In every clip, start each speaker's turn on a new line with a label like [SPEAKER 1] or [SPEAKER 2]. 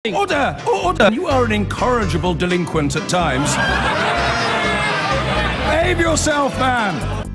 [SPEAKER 1] Order! Order! You are an incorrigible delinquent at times. Behave yourself, man!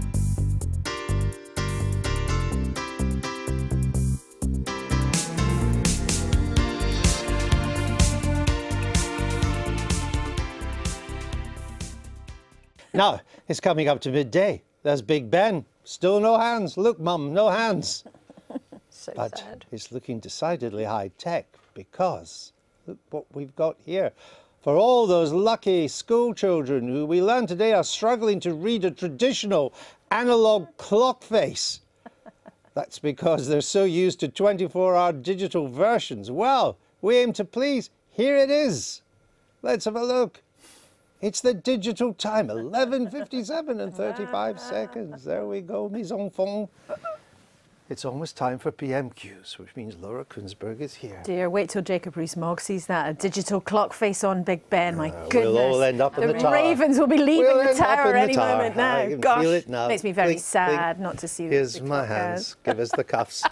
[SPEAKER 2] Now, it's coming up to midday. There's Big Ben. Still no hands. Look, Mum, no hands. But
[SPEAKER 3] sad.
[SPEAKER 2] It's looking decidedly high-tech because look what we've got here. For all those lucky school children who we learned today are struggling to read a traditional analog clock face. That's because they're so used to 24-hour digital versions. Well, we aim to please. Here it is. Let's have a look. It's the digital time, 11:57 and 35 seconds. There we go, mes enfants. It's almost time for PMQs, which means Laura Kunsberg is here.
[SPEAKER 3] Dear, wait till Jacob Rees-Mogg sees that. A digital clock face on Big Ben, my goodness.
[SPEAKER 2] We'll all end up in the tower.
[SPEAKER 3] The Ravens will be leaving the tower any moment now.
[SPEAKER 2] I can
[SPEAKER 3] Gosh,
[SPEAKER 2] feel it now.
[SPEAKER 3] makes me very
[SPEAKER 2] Blink,
[SPEAKER 3] sad
[SPEAKER 2] blink.
[SPEAKER 3] not to see
[SPEAKER 2] Here's
[SPEAKER 3] this.
[SPEAKER 2] my hands. Give us the cuffs.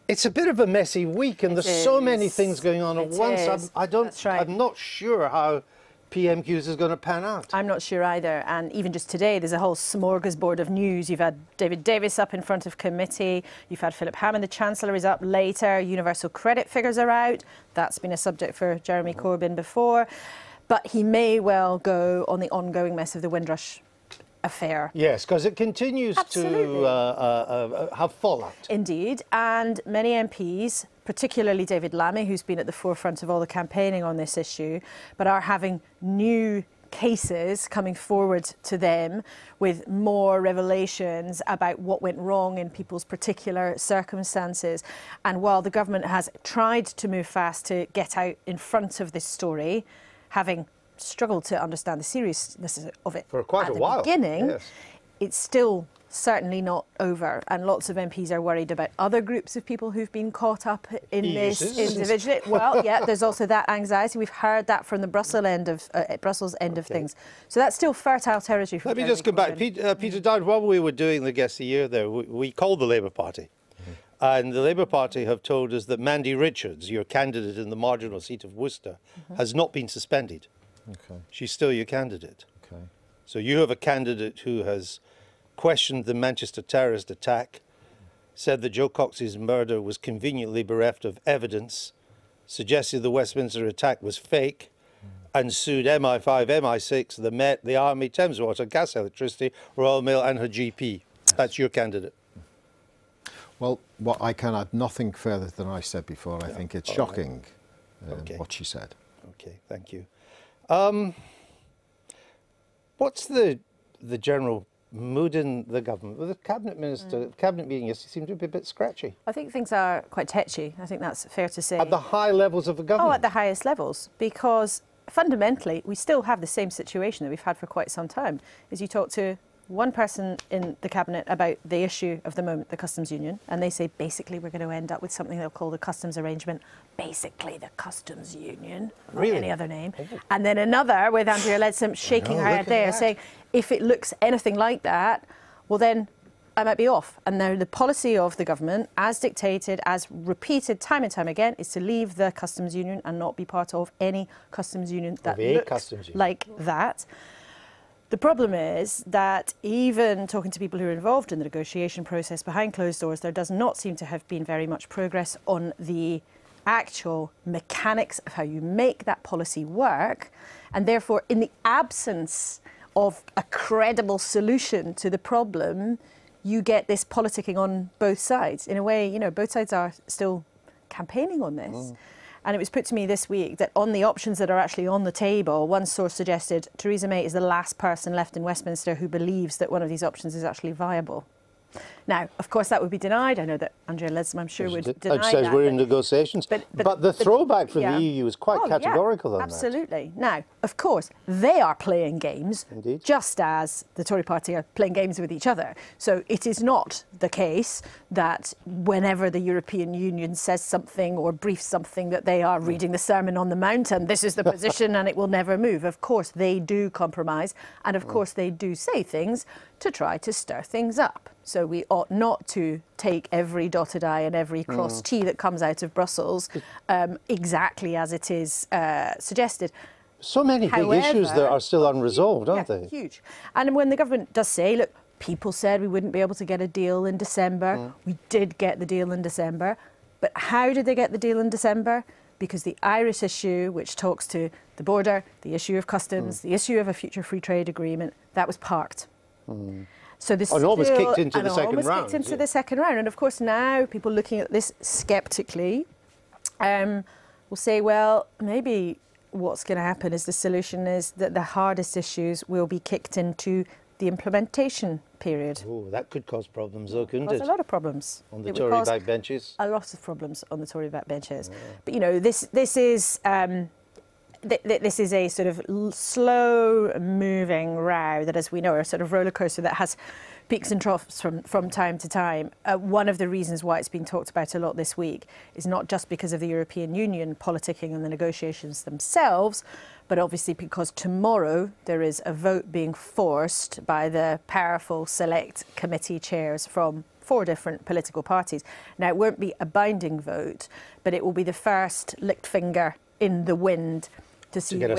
[SPEAKER 2] It's a bit of a messy week, and there's so many things going on at once. I'm not sure how PMQs is going to pan out.
[SPEAKER 3] I'm not sure either, and even just today there's a whole smorgasbord of news. You've had David Davis up in front of committee, you've had Philip Hammond, the Chancellor, is up later, universal credit figures are out. That's been a subject for Jeremy Corbyn before, but he may well go on the ongoing mess of the Windrush affair.
[SPEAKER 2] Yes, because it continues to have fallout.
[SPEAKER 3] Indeed, and many MPs, particularly David Lammy, who's been at the forefront of all the campaigning on this issue, but are having new cases coming forward to them with more revelations about what went wrong in people's particular circumstances. And while the government has tried to move fast to get out in front of this story, having struggled to understand the seriousness of it
[SPEAKER 2] for quite a while.
[SPEAKER 3] Beginning,
[SPEAKER 2] yes.
[SPEAKER 3] It's still certainly not over, and lots of MPs are worried about other groups of people who've been caught up in this individually. Well, yeah, there's also that anxiety. We've heard that from the Brussels end of things. So that's still fertile territory for
[SPEAKER 2] Let me just go back. Peter Dowd, while we were doing the Guest of the Year there, we called the Labour Party. And the Labour Party have told us that Mandy Richards, your candidate in the marginal seat of Worcester, has not been suspended.
[SPEAKER 4] Okay.
[SPEAKER 2] She's still your candidate.
[SPEAKER 4] Okay.
[SPEAKER 2] So you have a candidate who has questioned the Manchester terrorist attack, said that Joe Cox's murder was conveniently bereft of evidence, suggested the Westminster attack was fake, and sued MI5, MI6, the Met, the Army, Thames Water, Gas Electricity, Royal Mail and her GP. That's your candidate.
[SPEAKER 4] Well, I can add nothing further than I said before. I think it's shocking what she said.
[SPEAKER 2] Okay, thank you. What's the general mood in the government? Well, the cabinet minister, cabinet meeting yesterday seemed to be a bit scratchy.
[SPEAKER 3] I think things are quite tetchy. I think that's fair to say.
[SPEAKER 2] At the high levels of the government?
[SPEAKER 3] Oh, at the highest levels, because fundamentally we still have the same situation that we've had for quite some time. As you talk to one person in the cabinet about the issue of the moment, the customs union, and they say basically we're going to end up with something they'll call the customs arrangement, basically the customs union, not any other name. And then another with Andrea Leadsom shaking her head there, saying if it looks anything like that, well then I might be off. And now the policy of the government, as dictated, as repeated time and time again, is to leave the customs union and not be part of any customs union that looks like that. The problem is that even talking to people who are involved in the negotiation process behind closed doors, there does not seem to have been very much progress on the actual mechanics of how you make that policy work. And therefore, in the absence of a credible solution to the problem, you get this politicking on both sides. In a way, you know, both sides are still campaigning on this. And it was put to me this week that on the options that are actually on the table, one source suggested Theresa May is the last person left in Westminster who believes that one of these options is actually viable. Now, of course, that would be denied. I know that Andrea Leadsom, I'm sure, would deny that.
[SPEAKER 2] Says we're in negotiations. But the throwback from the EU is quite categorical on that.
[SPEAKER 3] Absolutely. Now, of course, they are playing games, just as the Tory party are playing games with each other. So it is not the case that whenever the European Union says something or briefs something that they are reading the Sermon on the Mount and this is the position and it will never move. Of course, they do compromise and of course they do say things to try to stir things up. So we ought not to take every dotted I and every crossed T that comes out of Brussels exactly as it is suggested.
[SPEAKER 2] So many big issues that are still unresolved, aren't they?
[SPEAKER 3] Huge. And when the government does say, look, people said we wouldn't be able to get a deal in December. We did get the deal in December. But how did they get the deal in December? Because the Irish issue, which talks to the border, the issue of customs, the issue of a future free trade agreement, that was parked. So this
[SPEAKER 2] almost kicked into the second round.
[SPEAKER 3] Kicked into the second round. And of course now people looking at this sceptically will say, well, maybe what's going to happen is the solution is that the hardest issues will be kicked into the implementation period.
[SPEAKER 2] Oh, that could cause problems though, couldn't it?
[SPEAKER 3] A lot of problems.
[SPEAKER 2] On the Tory backbenches?
[SPEAKER 3] A lot of problems on the Tory backbenches. But, you know, this is a sort of slow-moving row that, as we know, are a sort of roller coaster that has peaks and troughs from time to time. One of the reasons why it's been talked about a lot this week is not just because of the European Union politicking and the negotiations themselves, but obviously because tomorrow there is a vote being forced by the powerful select committee chairs from 4 different political parties. Now, it won't be a binding vote, but it will be the first licked finger in the wind to get a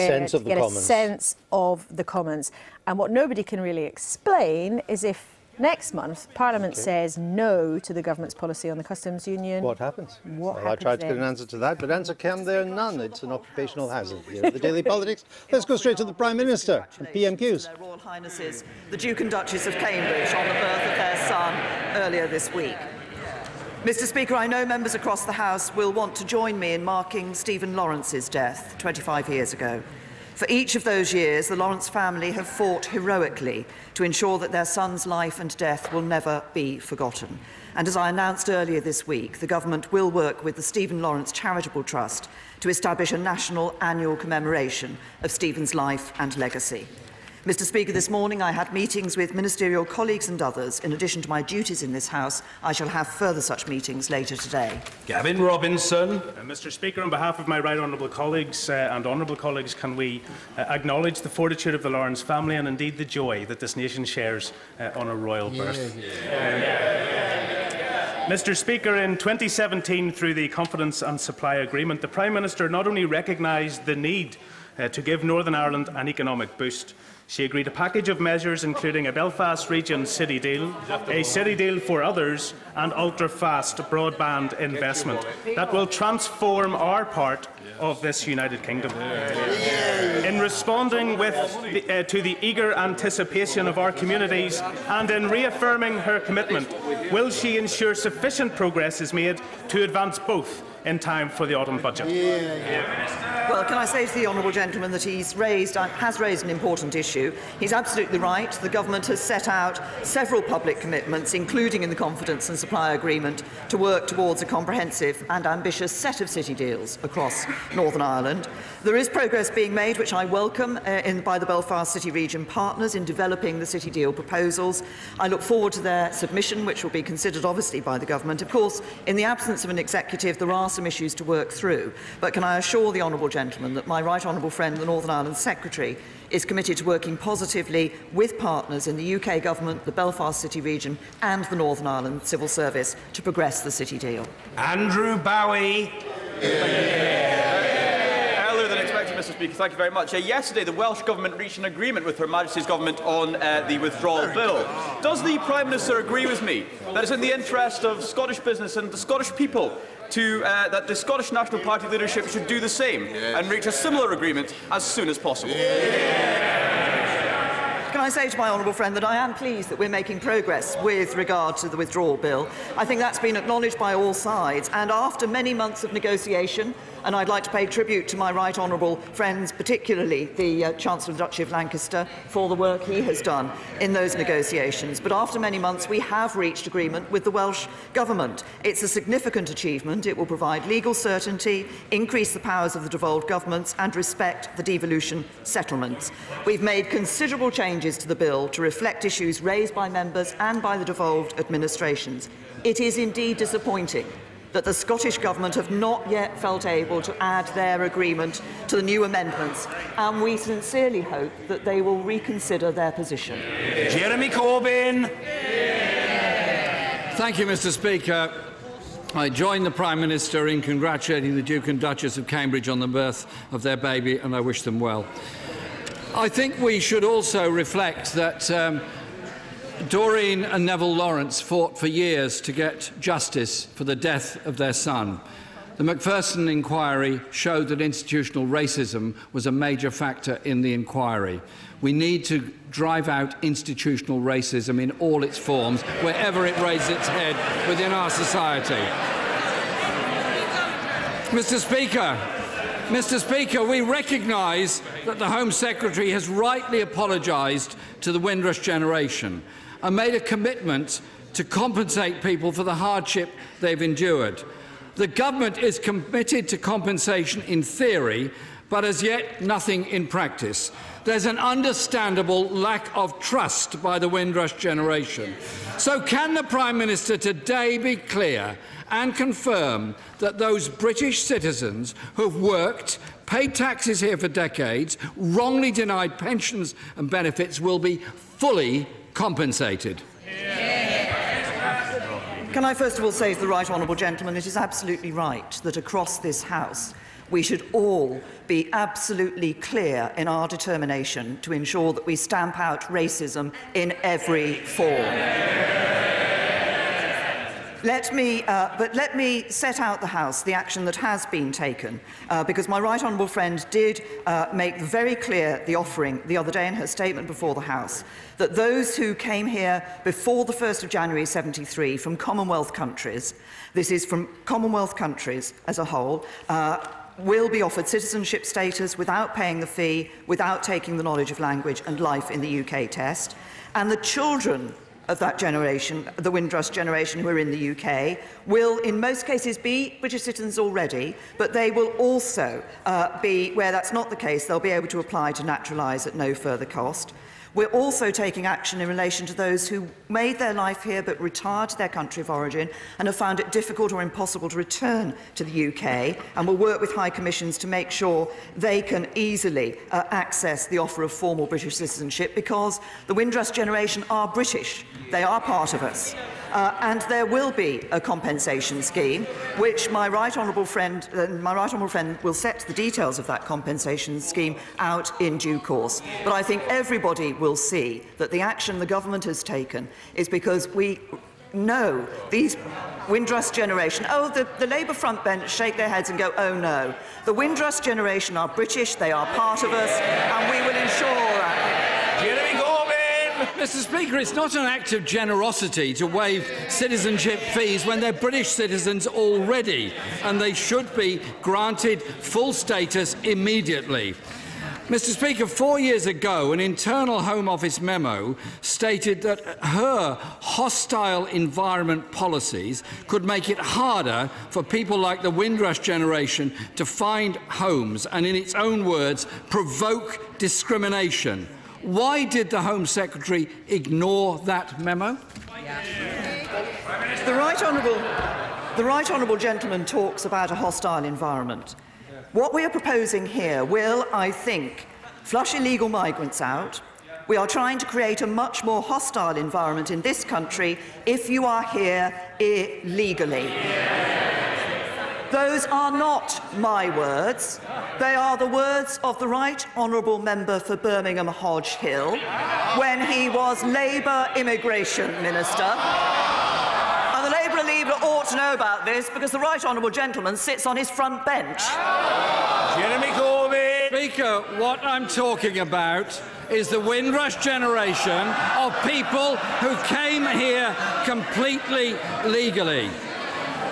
[SPEAKER 3] sense of the Commons. And what nobody can really explain is if next month Parliament says no to the government's policy on the customs union.
[SPEAKER 2] What happens? I tried to get an answer to that, but answer came there none. It's an occupational hazard here at the Daily Politics. Let's go straight to the Prime Minister and PMQs.
[SPEAKER 5] Their Royal Highnesses, the Duke and Duchess of Cambridge, on the birth of their son earlier this week. Mr. Speaker, I know members across the House will want to join me in marking Stephen Lawrence's death 25 years ago. For each of those years, the Lawrence family have fought heroically to ensure that their son's life and death will never be forgotten. And as I announced earlier this week, the government will work with the Stephen Lawrence Charitable Trust to establish a national annual commemoration of Stephen's life and legacy. Mr. Speaker, this morning I had meetings with ministerial colleagues and others. In addition to my duties in this House, I shall have further such meetings later today.
[SPEAKER 1] Gavin Robinson.
[SPEAKER 6] Mr. Speaker, on behalf of my right honourable colleagues and honourable colleagues, can we acknowledge the fortitude of the Lawrence family and indeed the joy that this nation shares on a royal birth. Mr. Speaker, in 2017, through the Confidence and Supply Agreement, the Prime Minister not only recognised the need to give Northern Ireland an economic boost, she agreed a package of measures including a Belfast Region City Deal, a City Deal for others and ultra-fast broadband investment that will transform our part of this United Kingdom. In responding to the eager anticipation of our communities and in reaffirming her commitment, will she ensure sufficient progress is made to advance both in time for the autumn budget?
[SPEAKER 5] Well, can I say to the honourable gentleman that has raised an important issue. He's absolutely right. The government has set out several public commitments, including in the Confidence and Supply Agreement, to work towards a comprehensive and ambitious set of city deals across Northern Ireland. There is progress being made, which I welcome, by the Belfast City Region partners in developing the city deal proposals. I look forward to their submission, which will be considered obviously by the government. Of course, in the absence of an executive, there are some issues to work through. But can I assure the honourable gentleman that my right honourable friend, the Northern Ireland Secretary, is committed to working positively with partners in the UK Government, the Belfast City Region and the Northern Ireland Civil Service to progress the city deal.
[SPEAKER 1] Andrew Bowie.
[SPEAKER 7] Earlier than expected, Mr. Speaker. Thank you very much. Yesterday, the Welsh Government reached an agreement with Her Majesty's Government on the withdrawal bill. Does the Prime Minister agree with me that it's in the interest of Scottish business and the Scottish people that the Scottish National Party leadership should do the same and reach a similar agreement as soon as possible?
[SPEAKER 5] Can I say to my honourable friend that I am pleased that we're making progress with regard to the withdrawal bill. I think that's been acknowledged by all sides, and after many months of negotiation, and I'd like to pay tribute to my right honourable friends, particularly the Chancellor of the Duchy of Lancaster, for the work he has done in those negotiations. But after many months, we have reached agreement with the Welsh Government. It's a significant achievement. It will provide legal certainty, increase the powers of the devolved governments and respect the devolution settlements. We've made considerable changes to the bill to reflect issues raised by members and by the devolved administrations. It is indeed disappointing that the Scottish Government have not yet felt able to add their agreement to the new amendments, and we sincerely hope that they will reconsider their position.
[SPEAKER 1] Jeremy Corbyn.
[SPEAKER 8] Thank you, Mr. Speaker. I join the Prime Minister in congratulating the Duke and Duchess of Cambridge on the birth of their baby, and I wish them well. I think we should also reflect that Doreen and Neville Lawrence fought for years to get justice for the death of their son. The Macpherson inquiry showed that institutional racism was a major factor in the inquiry. We need to drive out institutional racism in all its forms, wherever it raises its head within our society. Mr. Speaker, we recognise that the Home Secretary has rightly apologised to the Windrush generation and made a commitment to compensate people for the hardship they've endured. The Government is committed to compensation in theory, but as yet nothing in practice. There's an understandable lack of trust by the Windrush generation. So can the Prime Minister today be clear and confirm that those British citizens who have worked, paid taxes here for decades, wrongly denied pensions and benefits will be fully compensated?
[SPEAKER 5] Can I first of all say to the right honourable gentleman, it is absolutely right that across this House we should all be absolutely clear in our determination to ensure that we stamp out racism in every form. Let me set out the House the action that has been taken, because my right honourable friend did make very clear the offering the other day in her statement before the House that those who came here before the 1st of January 73 from Commonwealth countries, this is from Commonwealth countries as a whole, will be offered citizenship status without paying the fee, without taking the knowledge of language and life in the UK test, and the children of that generation, the Windrush generation who are in the UK, will in most cases be British citizens already, but they will also be, where that's not the case, they'll be able to apply to naturalise at no further cost. We're also taking action in relation to those who made their life here but retired to their country of origin and have found it difficult or impossible to return to the UK, and will work with High Commissions to make sure they can easily access the offer of formal British citizenship, because the Windrush generation are British. They are part of us. And there will be a compensation scheme, which my right honourable friend will set the details of that compensation scheme out in due course. But I think everybody will see that the action the Government has taken is because we know these Windrush generation, the Labour front bench shake their heads and go, oh no. The Windrush generation are British, they are part of us, and we will ensure that.
[SPEAKER 8] Mr. Speaker, it's not an act of generosity to waive citizenship fees when they're British citizens already, and they should be granted full status immediately. Mr. Speaker, 4 years ago, an internal Home Office memo stated that her hostile environment policies could make it harder for people like the Windrush generation to find homes and, in its own words, provoke discrimination. Why did the Home Secretary ignore that memo?
[SPEAKER 5] The right honourable gentleman talks about a hostile environment. What we are proposing here will, I think, flush illegal migrants out. We are trying to create a much more hostile environment in this country if you are here illegally. Those are not my words. They are the words of the Right Honourable Member for Birmingham Hodge Hill when he was Labour Immigration Minister. And the Labour leader ought to know about this because the Right Honourable Gentleman sits on his front bench.
[SPEAKER 1] Jeremy Corbyn.
[SPEAKER 8] Speaker, what I'm talking about is the Windrush generation of people who came here completely legally.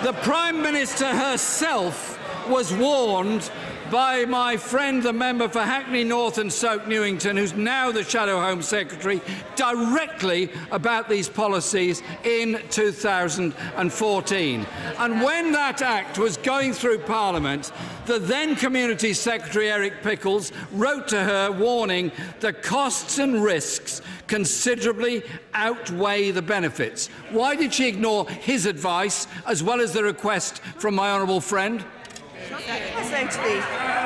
[SPEAKER 8] The Prime Minister herself was warned by my friend, the member for Hackney North and Stoke Newington, who's now the Shadow Home Secretary, directly about these policies in 2014. And when that Act was going through Parliament, the then Communities Secretary, Eric Pickles, wrote to her warning the costs and risks considerably outweigh the benefits. Why did she ignore his advice as well as the request from my honourable friend?
[SPEAKER 5] I say to the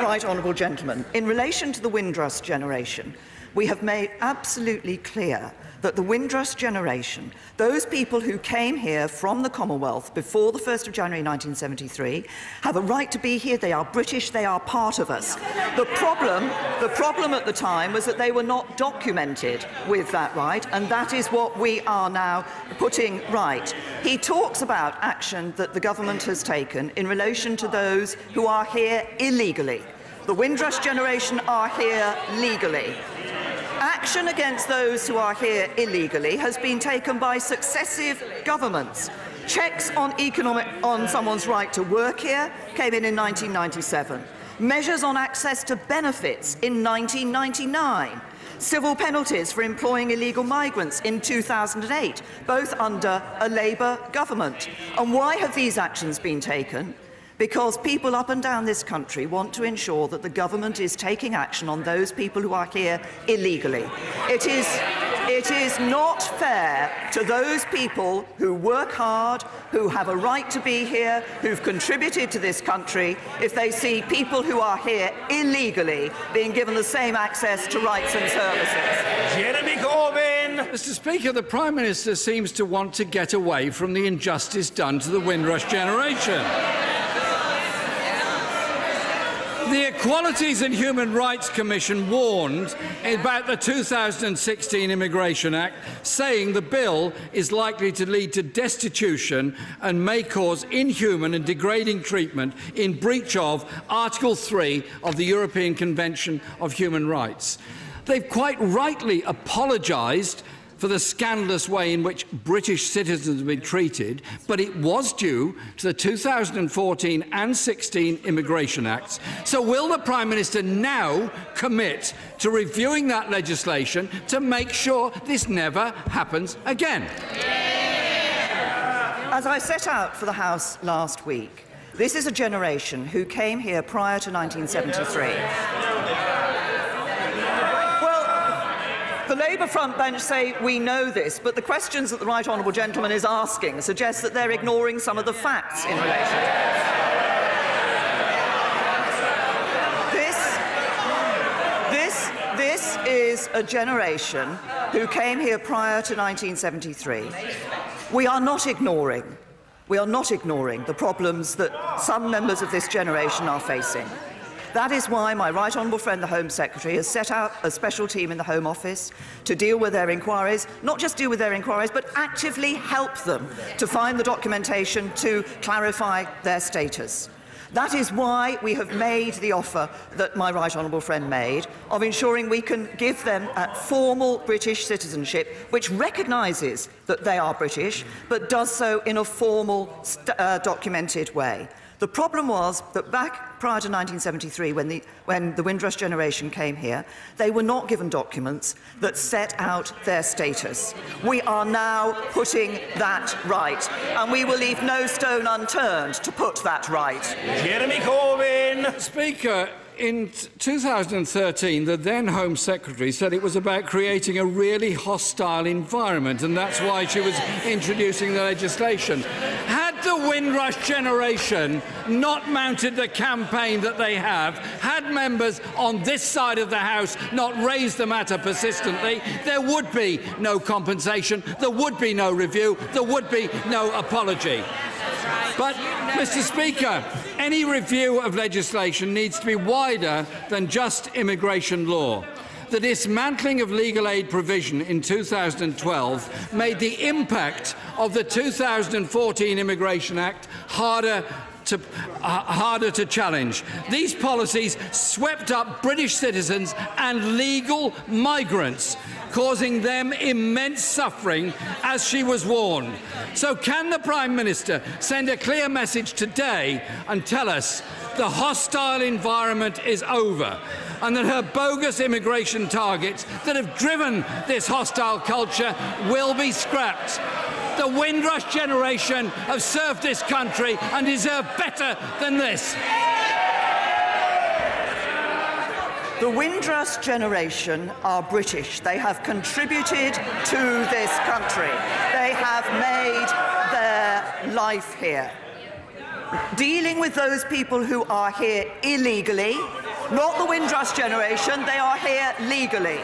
[SPEAKER 5] right honourable gentleman, in relation to the Windrush generation, we have made absolutely clear that the Windrush generation, those people who came here from the Commonwealth before the 1st of January 1973, have a right to be here. They are British. They are part of us. The problem at the time was that they were not documented with that right, and that is what we are now putting right. He talks about action that the government has taken in relation to those who are here illegally. The Windrush generation are here legally. Action against those who are here illegally has been taken by successive governments. Checks on someone's right to work here came in 1997. Measures on access to benefits in 1999. Civil penalties for employing illegal migrants in 2008, both under a Labour government. And why have these actions been taken? Because people up and down this country want to ensure that the government is taking action on those people who are here illegally. It is not fair to those people who work hard, who have a right to be here, who've contributed to this country, if they see people who are here illegally being given the same access to rights and services.
[SPEAKER 1] Jeremy Corbyn!
[SPEAKER 8] Mr. Speaker, the Prime Minister seems to want to get away from the injustice done to the Windrush generation. The Equalities and Human Rights Commission warned about the 2016 Immigration Act, saying the bill is likely to lead to destitution and may cause inhuman and degrading treatment in breach of Article 3 of the European Convention of Human Rights. They've quite rightly apologised for the scandalous way in which British citizens have been treated, but it was due to the 2014 and 16 Immigration Acts. So will the Prime Minister now commit to reviewing that legislation to make sure this never happens again?
[SPEAKER 5] As I set out for the House last week, this is a generation who came here prior to 1973. The Labour front bench say we know this, but the questions that the right honourable gentleman is asking suggest that they're ignoring some of the facts in relation to this. This is a generation who came here prior to 1973. We are not ignoring the problems that some members of this generation are facing. That is why my right honourable friend, the Home Secretary, has set out a special team in the Home Office to deal with their inquiries, not just deal with their inquiries, but actively help them to find the documentation to clarify their status. That is why we have made the offer that my right honourable friend made of ensuring we can give them formal British citizenship, which recognises that they are British, but does so in a formal, documented way. The problem was that back prior to 1973, when the Windrush generation came here, they were not given documents that set out their status. We are now putting that right, and we will leave no stone unturned to put that right.
[SPEAKER 1] Jeremy Corbyn!
[SPEAKER 8] Speaker, in 2013, the then Home Secretary said it was about creating a really hostile environment, and that's why she was introducing the legislation. Had the Windrush generation not mounted the campaign that they have, had members on this side of the House not raised the matter persistently, there would be no compensation, there would be no review, there would be no apology. But, Mr. Speaker, any review of legislation needs to be wider than just immigration law. The dismantling of legal aid provision in 2012 made the impact of the 2014 Immigration Act harder to challenge. These policies swept up British citizens and legal migrants, causing them immense suffering, as she was warned. So can the Prime Minister send a clear message today and tell us the hostile environment is over, and that her bogus immigration targets that have driven this hostile culture will be scrapped? The Windrush generation have served this country and deserve better than this.
[SPEAKER 5] The Windrush generation are British. They have contributed to this country. They have made their life here. Dealing with those people who are here illegally, not the Windrush generation, they are here legally.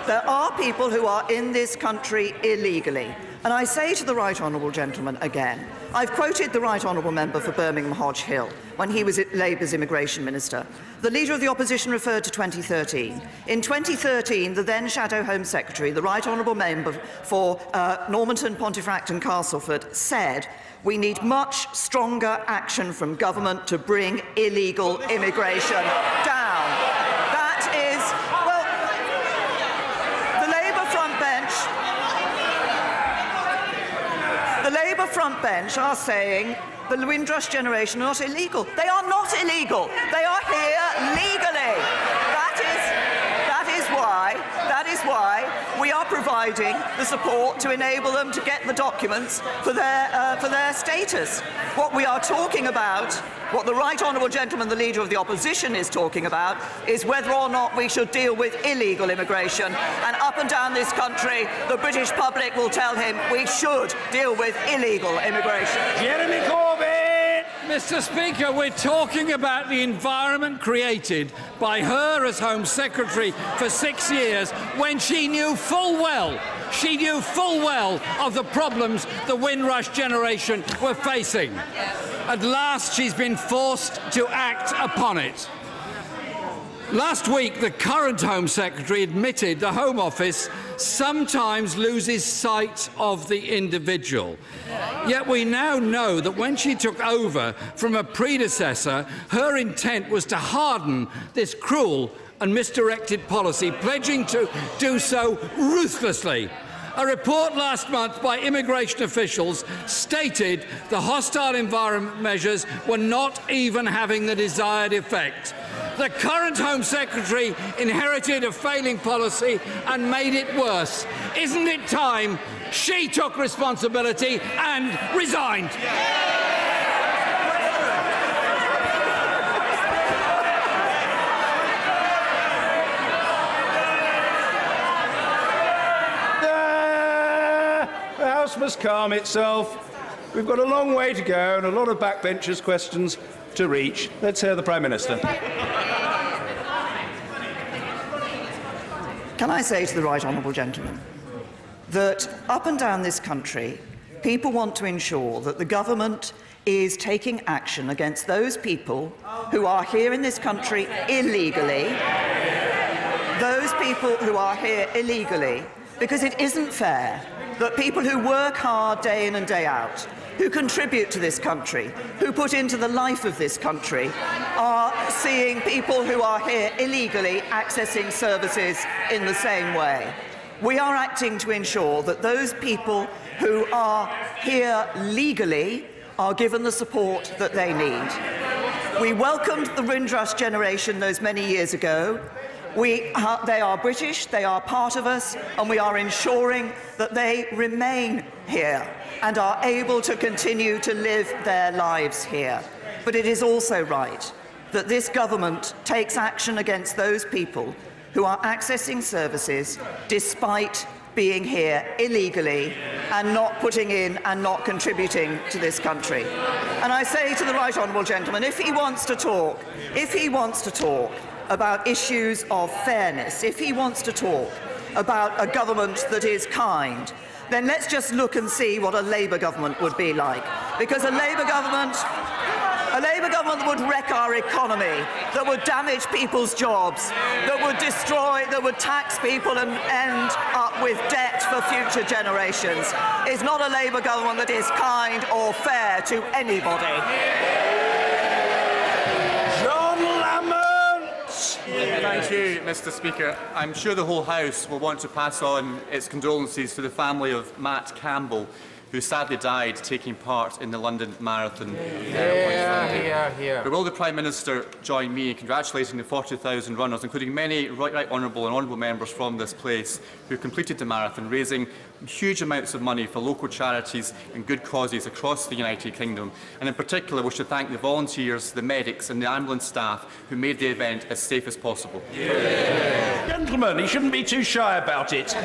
[SPEAKER 5] There are people who are in this country illegally. And I say to the Right Honourable Gentleman again, I've quoted the Right Honourable Member for Birmingham Hodge Hill when he was Labour's Immigration Minister. The Leader of the Opposition referred to 2013. In 2013, the then Shadow Home Secretary, the Right Honourable Member for Normanton, Pontefract and Castleford, said, "We need much stronger action from government to bring illegal immigration down." That is, well, the Labour front bench are saying the Windrush generation are not illegal. They are not illegal. They are here legally. That is why we are providing the support to enable them to get the documents for their status. What we are talking about, what the Right Honourable Gentleman, the Leader of the Opposition, is talking about, is whether or not we should deal with illegal immigration. And up and down this country, the British public will tell him we should deal with illegal immigration.
[SPEAKER 1] Jeremy Corbyn!
[SPEAKER 8] Mr. Speaker, we're talking about the environment created by her as Home Secretary for 6 years when she knew full well of the problems the Windrush generation were facing. At last, she's been forced to act upon it. Last week, the current Home Secretary admitted the Home Office sometimes loses sight of the individual. Yet we now know that when she took over from a predecessor, her intent was to harden this cruel and misdirected policy, pledging to do so ruthlessly. A report last month by immigration officials stated the hostile environment measures were not even having the desired effect. The current Home Secretary inherited a failing policy and made it worse. Isn't it time she took responsibility and resigned?
[SPEAKER 1] The House must calm itself. We've got a long way to go and a lot of backbenchers' questions to reach. Let's hear the Prime Minister.
[SPEAKER 5] Can I say to the Right Honourable Gentleman that up and down this country, people want to ensure that the government is taking action against those people who are here in this country illegally, because it isn't fair that people who work hard day in and day out, who contribute to this country, who put into the life of this country, are seeing people who are here illegally accessing services in the same way. We are acting to ensure that those people who are here legally are given the support that they need. We welcomed the Windrush generation those many years ago. They are British, they are part of us, and we are ensuring that they remain here and are able to continue to live their lives here. But it is also right that this government takes action against those people who are accessing services despite being here illegally and not putting in and not contributing to this country. And I say to the Right Honourable Gentleman, if he wants to talk about issues of fairness, if he wants to talk about a government that is kind, then let's just look and see what a Labour government would be like. Because a Labour government that would wreck our economy, that would damage people's jobs, that would destroy, that would tax people and end up with debt for future generations, is not a Labour government that is kind or fair to anybody.
[SPEAKER 9] Thank you, Mr. Speaker. I'm sure the whole House will want to pass on its condolences to the family of Matt Campbell, who sadly died taking part in the London Marathon. But will the Prime Minister join me in congratulating the 40,000 runners, including many right honourable and honourable members from this place, who completed the marathon, raising huge amounts of money for local charities and good causes across the United Kingdom? And in particular, we should thank the volunteers, the medics and the ambulance staff who made the event as safe as possible.
[SPEAKER 1] Gentlemen, he shouldn't be too shy about it.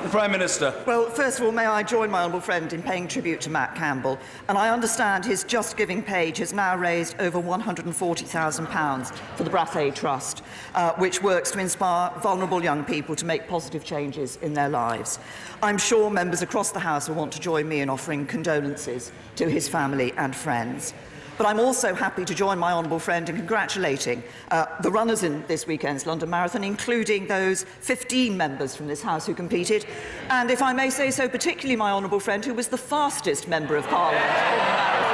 [SPEAKER 1] The Prime Minister.
[SPEAKER 5] Well, first of all, may I join my honourable friend in paying tribute to Matt Campbell, and I understand his Just Giving page has now raised over £140,000 for the Brathay Trust, which works to inspire vulnerable young people to make positive changes in their lives. I'm sure members across the House will want to join me in offering condolences to his family and friends. But I'm also happy to join my honourable friend in congratulating the runners in this weekend's London Marathon, including those 15 members from this House who competed, and, if I may say so, particularly my honourable friend who was the fastest Member of Parliament in the marathon,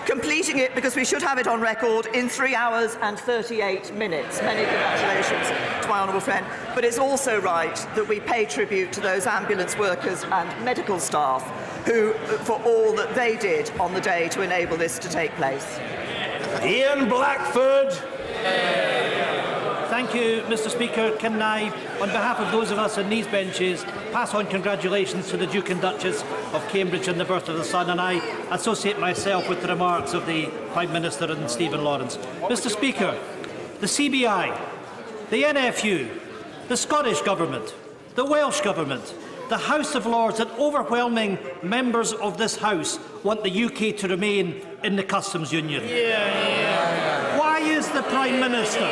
[SPEAKER 5] completing it, because we should have it on record, in 3 hours and 38 minutes. Many congratulations to my honourable friend. But it's also right that we pay tribute to those ambulance workers and medical staff who, for all that they did on the day to enable this to take place.
[SPEAKER 1] Ian Blackford.
[SPEAKER 10] Thank you, Mr. Speaker. Can I, on behalf of those of us in these benches, pass on congratulations to the Duke and Duchess of Cambridge on the birth of the son, and I associate myself with the remarks of the Prime Minister and Stephen Lawrence. Mr. Speaker, the CBI, the NFU, the Scottish Government, the Welsh Government, the House of Lords and overwhelming members of this House want the UK to remain in the Customs Union. Why is the Prime Minister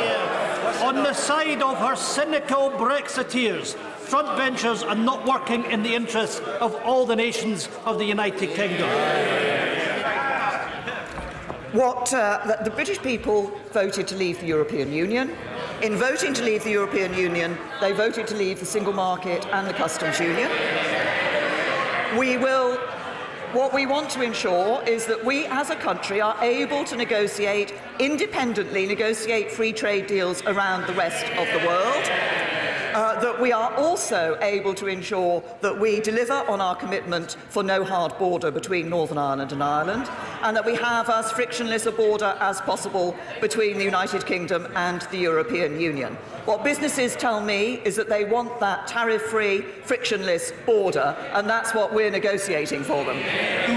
[SPEAKER 10] on the side of her cynical Brexiteers, frontbenchers, and not working in the interests of all the nations of the United Kingdom?
[SPEAKER 5] The British people voted to leave the European Union. In voting to leave the European Union, they voted to leave the single market and the customs union. What we want to ensure is that we as a country are able to independently negotiate free trade deals around the rest of the world. That we are also able to ensure that we deliver on our commitment for no hard border between Northern Ireland and Ireland, and that we have as frictionless a border as possible between the United Kingdom and the European Union. What businesses tell me is that they want that tariff-free, frictionless border, and that's what we're negotiating for them.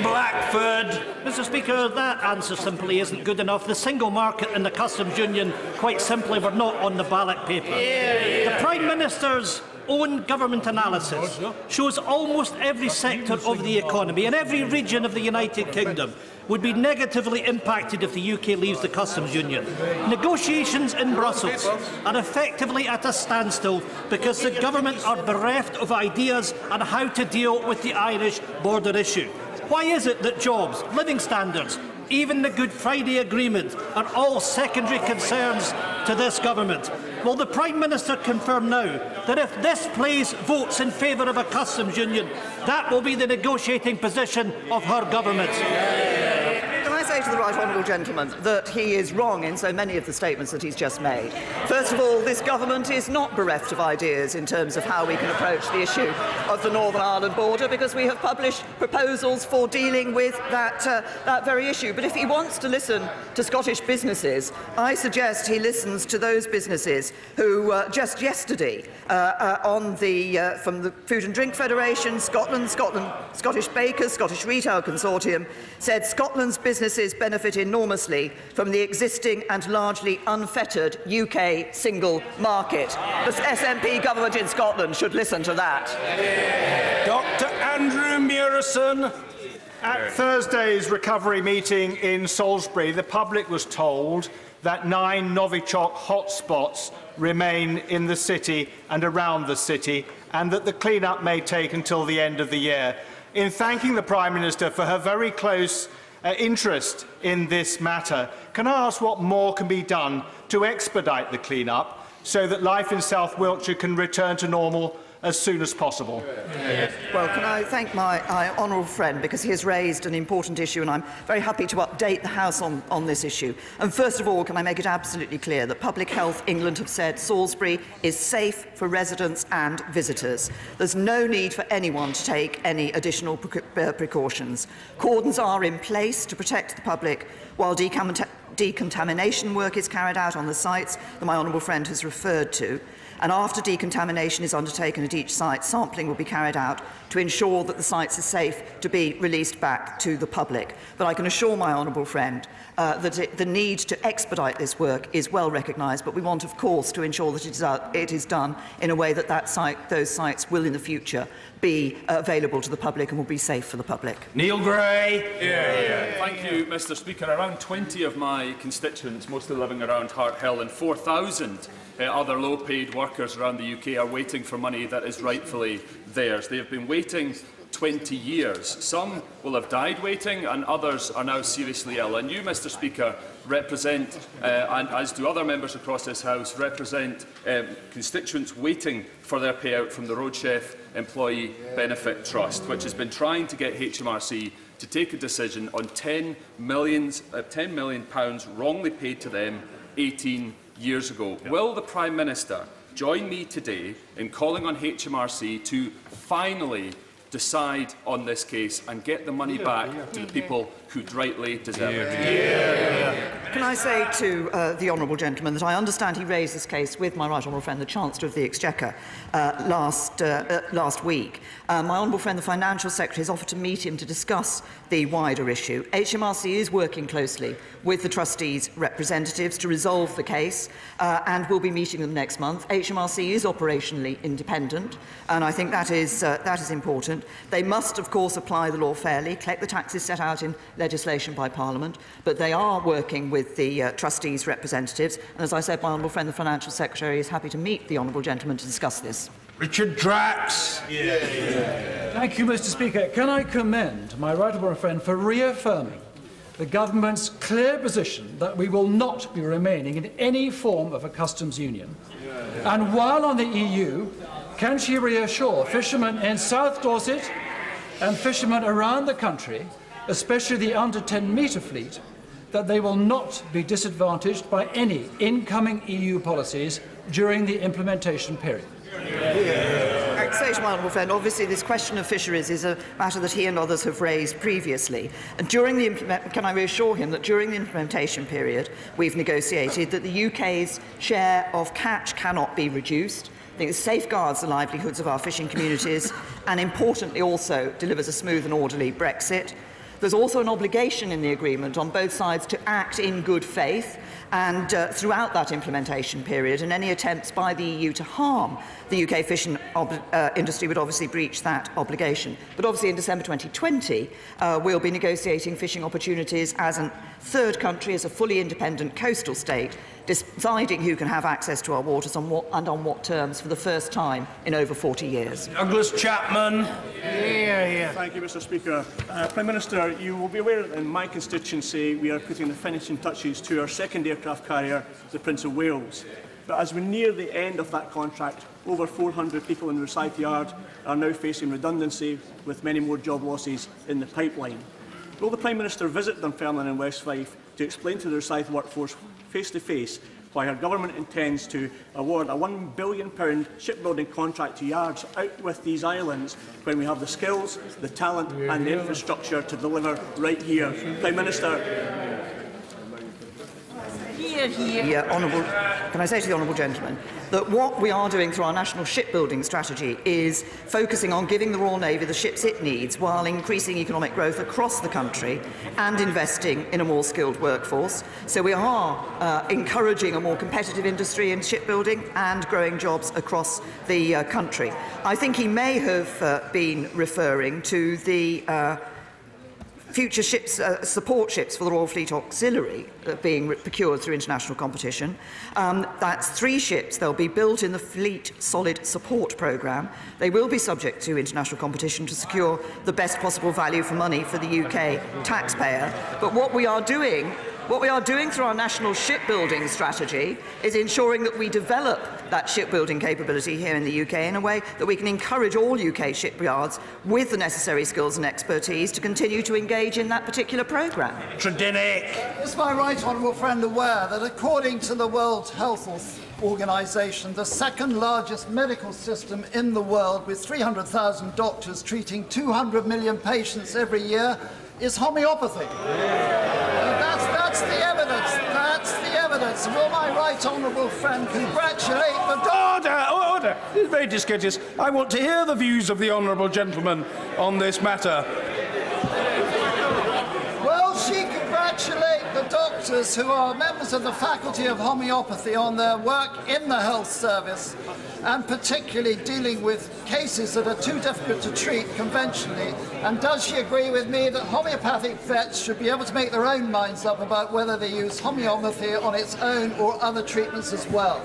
[SPEAKER 1] Blackford.
[SPEAKER 10] Mr. Speaker, that answer simply isn't good enough. The single market and the customs union, quite simply, were not on the ballot paper. The Prime Minister's own government analysis shows almost every sector of the economy and every region of the United Kingdom would be negatively impacted if the UK leaves the customs union. Negotiations in Brussels are effectively at a standstill because the government are bereft of ideas on how to deal with the Irish border issue. Why is it that jobs, living standards, even the Good Friday Agreement are all secondary concerns to this government? Will the Prime Minister confirm now that if this place votes in favour of a customs union, that will be the negotiating position of her government?
[SPEAKER 5] Can I say to the right honourable gentleman that he is wrong in so many of the statements that he's just made? First of all, this government is not bereft of ideas in terms of how we can approach the issue of the Northern Ireland border, because we have published proposals for dealing with that very issue. But if he wants to listen to Scottish businesses, I suggest he listens to those businesses who just yesterday from the Food and Drink Federation, Scottish Bakers, Scottish Retail Consortium, said Scotland's businesses benefit enormously from the existing and largely unfettered UK single market. The SNP government in Scotland should listen to that.
[SPEAKER 1] Dr. Andrew Murison.
[SPEAKER 11] At Thursday's recovery meeting in Salisbury, the public was told that 9 Novichok hotspots remain in the city and around the city, and that the clean-up may take until the end of the year. In thanking the Prime Minister for her very close interest in this matter, can I ask what more can be done to expedite the clean-up so that life in South Wiltshire can return to normal as soon as possible.
[SPEAKER 5] Well, can I thank my honourable friend, because he has raised an important issue, and I'm very happy to update the House on this issue. And first of all, can I make it absolutely clear that Public Health England have said Salisbury is safe for residents and visitors. There's no need for anyone to take any additional precautions. Cordons are in place to protect the public while decontamination work is carried out on the sites that my honourable friend has referred to. And after decontamination is undertaken at each site, sampling will be carried out to ensure that the sites are safe to be released back to the public. But I can assure my honourable friend that the need to expedite this work is well recognised, but we want, of course, to ensure that it is done in a way that those sites will in the future be available to the public and will be safe for the public.
[SPEAKER 1] Neil Gray.
[SPEAKER 12] Thank you, Mr. Speaker. Around 20 of my constituents, mostly living around Hart Hill, and 4,000 other low-paid workers around the UK are waiting for money that is rightfully theirs. They have been waiting 20 years. Some will have died waiting, and others are now seriously ill. And you, Mr. Speaker, represent, and as do other members across this House, represent constituents waiting for their payout from the Roadchef Employee Benefit Trust, which has been trying to get HMRC to take a decision on £10 million wrongly paid to them 18 years ago. Will the Prime Minister join me today in calling on HMRC to finally decide on this case and get the money back to the people who rightly deserve it?
[SPEAKER 5] Can I say to the honourable gentleman that I understand he raised this case with my right honourable friend, the Chancellor of the Exchequer, last week. My honourable friend, the Financial Secretary, has offered to meet him to discuss the wider issue. HMRC is working closely with the trustees' representatives to resolve the case, and will be meeting them next month. HMRC is operationally independent, and I think that is important. They must, of course, apply the law fairly, collect the taxes set out in legislation by Parliament, but they are working with the trustees' representatives, and as I said, my honourable friend, the Financial Secretary, is happy to meet the honourable gentleman to discuss this.
[SPEAKER 1] Richard Drax.
[SPEAKER 13] Thank you, Mr. Speaker. Can I commend my right honourable friend for reaffirming the government's clear position that we will not be remaining in any form of a customs union? And while on the EU, can she reassure fishermen in South Dorset and fishermen around the country, especially the under 10-metre fleet, that they will not be disadvantaged by any incoming EU policies during the implementation period?
[SPEAKER 5] I say to my honourable friend, obviously this question of fisheries is a matter that he and others have raised previously. And can I reassure him that during the implementation period we've negotiated that the UK's share of catch cannot be reduced. I think it safeguards the livelihoods of our fishing communities and, importantly, also delivers a smooth and orderly Brexit. There's also an obligation in the agreement on both sides to act in good faith, and throughout that implementation period, and any attempts by the EU to harm the UK fishing industry would obviously breach that obligation. But obviously in December 2020, we'll be negotiating fishing opportunities as a third country, as a fully independent coastal state, deciding who can have access to our waters on what terms for the first time in over 40 years.
[SPEAKER 1] Douglas Chapman.
[SPEAKER 14] Thank you, Mr. Speaker. Prime Minister, you will be aware that in my constituency we are putting the finishing touches to our second aircraft carrier, the Prince of Wales. But as we near the end of that contract, over 400 people in the Rosyth Yard are now facing redundancy, with many more job losses in the pipeline. Will the Prime Minister visit Dunfermline and West Fife to explain to the Rosyth workforce face-to-face why her government intends to award a £1 billion shipbuilding contract to yards out with these islands when we have the skills, the talent and the infrastructure to deliver right here? Prime Minister.
[SPEAKER 5] Can I say to the honourable gentleman that what we are doing through our national shipbuilding strategy is focusing on giving the Royal Navy the ships it needs while increasing economic growth across the country and investing in a more skilled workforce. So we are encouraging a more competitive industry in shipbuilding and growing jobs across the country. I think he may have been referring to the future ships, support ships for the Royal Fleet Auxiliary being procured through international competition. That's 3 ships. They'll be built in the Fleet Solid Support Programme. They will be subject to international competition to secure the best possible value for money for the UK taxpayer. But what we are doing What we are doing through our national shipbuilding strategy is ensuring that we develop that shipbuilding capability here in the UK in a way that we can encourage all UK shipyards with the necessary skills and expertise to continue to engage in that particular programme.
[SPEAKER 15] Is my right honourable friend aware that according to the World Health Organization, the second largest medical system in the world, with 300,000 doctors treating 200 million patients every year, is homeopathy? That's the evidence. That's the evidence. Will my right honourable friend congratulate the...
[SPEAKER 1] Order! This is very discourteous. I want to hear the views of the honourable gentleman on this matter.
[SPEAKER 15] Will she congratulate the doctors who are members of the Faculty of Homeopathy on their work in the health service, and particularly dealing with cases that are too difficult to treat conventionally? And does she agree with me that homeopathic vets should be able to make their own minds up about whether they use homeopathy on its own or other treatments as well?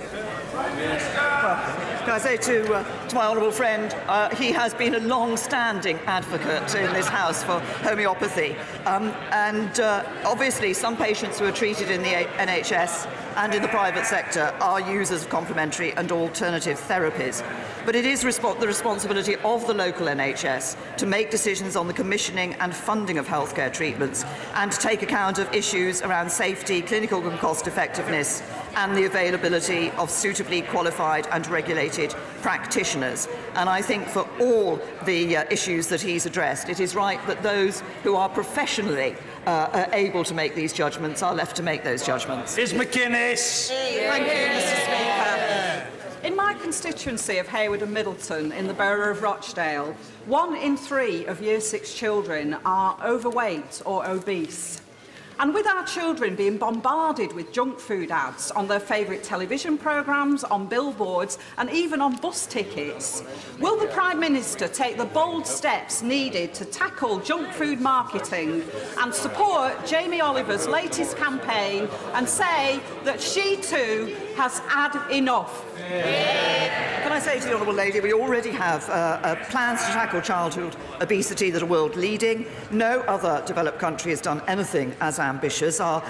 [SPEAKER 5] Can I say to my honourable friend, he has been a long-standing advocate in this House for homeopathy. And obviously some patients who are treated in the NHS and in the private sector are users of complementary and alternative therapies. But it is the responsibility of the local NHS to make decisions on the commissioning and funding of healthcare treatments and to take account of issues around safety, clinical and cost effectiveness and the availability of suitably qualified and regulated practitioners. And I think for all the issues that he's addressed, it is right that those who are professionally able to make these judgments are left to make those judgments.
[SPEAKER 1] Is McInnes?
[SPEAKER 16] Thank you, Mr. Speaker. In my constituency of Hayward and Middleton, in the borough of Rochdale, 1 in 3 of Year 6 children are overweight or obese. And with our children being bombarded with junk food ads on their favourite television programmes, on billboards and even on bus tickets, will the Prime Minister take the bold steps needed to tackle junk food marketing and support Jamie Oliver's latest campaign and say that she too has had enough?
[SPEAKER 5] Can I say to the Honourable Lady, we already have plans to tackle childhood obesity that are world leading. No other developed country has done anything as ambitious. Our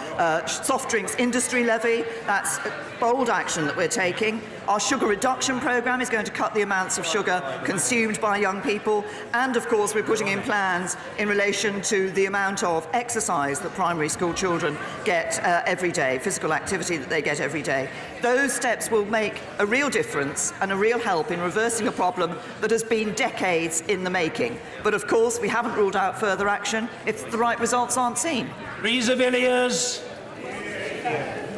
[SPEAKER 5] soft drinks industry levy, that's bold action that we're taking. Our sugar reduction programme is going to cut the amounts of sugar consumed by young people. And of course, we're putting in plans in relation to the amount of exercise that primary school children get every day, physical activity that they get every day. Those steps will make a real difference and a real help in reversing a problem that has been decades in the making. But of course, we haven't ruled out further action if the right results aren't seen.
[SPEAKER 1] Reza Villiers.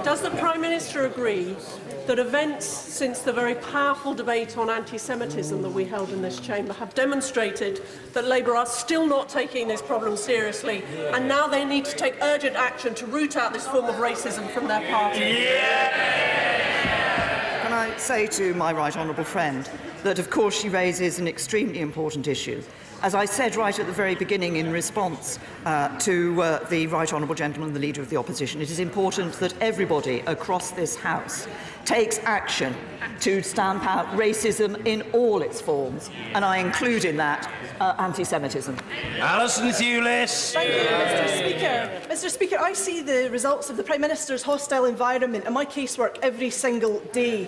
[SPEAKER 17] Does the Prime Minister agree that events since the very powerful debate on anti-Semitism that we held in this chamber have demonstrated that Labour are still not taking this problem seriously, and now they need to take urgent action to root out this form of racism from their party?
[SPEAKER 5] Can I say to my right honourable friend that, of course, she raises an extremely important issue. As I said right at the very beginning in response to the right honourable gentleman, the Leader of the Opposition, it is important that everybody across this House takes action to stamp out racism in all its forms, and I include in that anti-Semitism.
[SPEAKER 1] Alison Thewlis.
[SPEAKER 18] Thank you, Mr. Speaker. Mr. Speaker, I see the results of the Prime Minister's hostile environment in my casework every single day.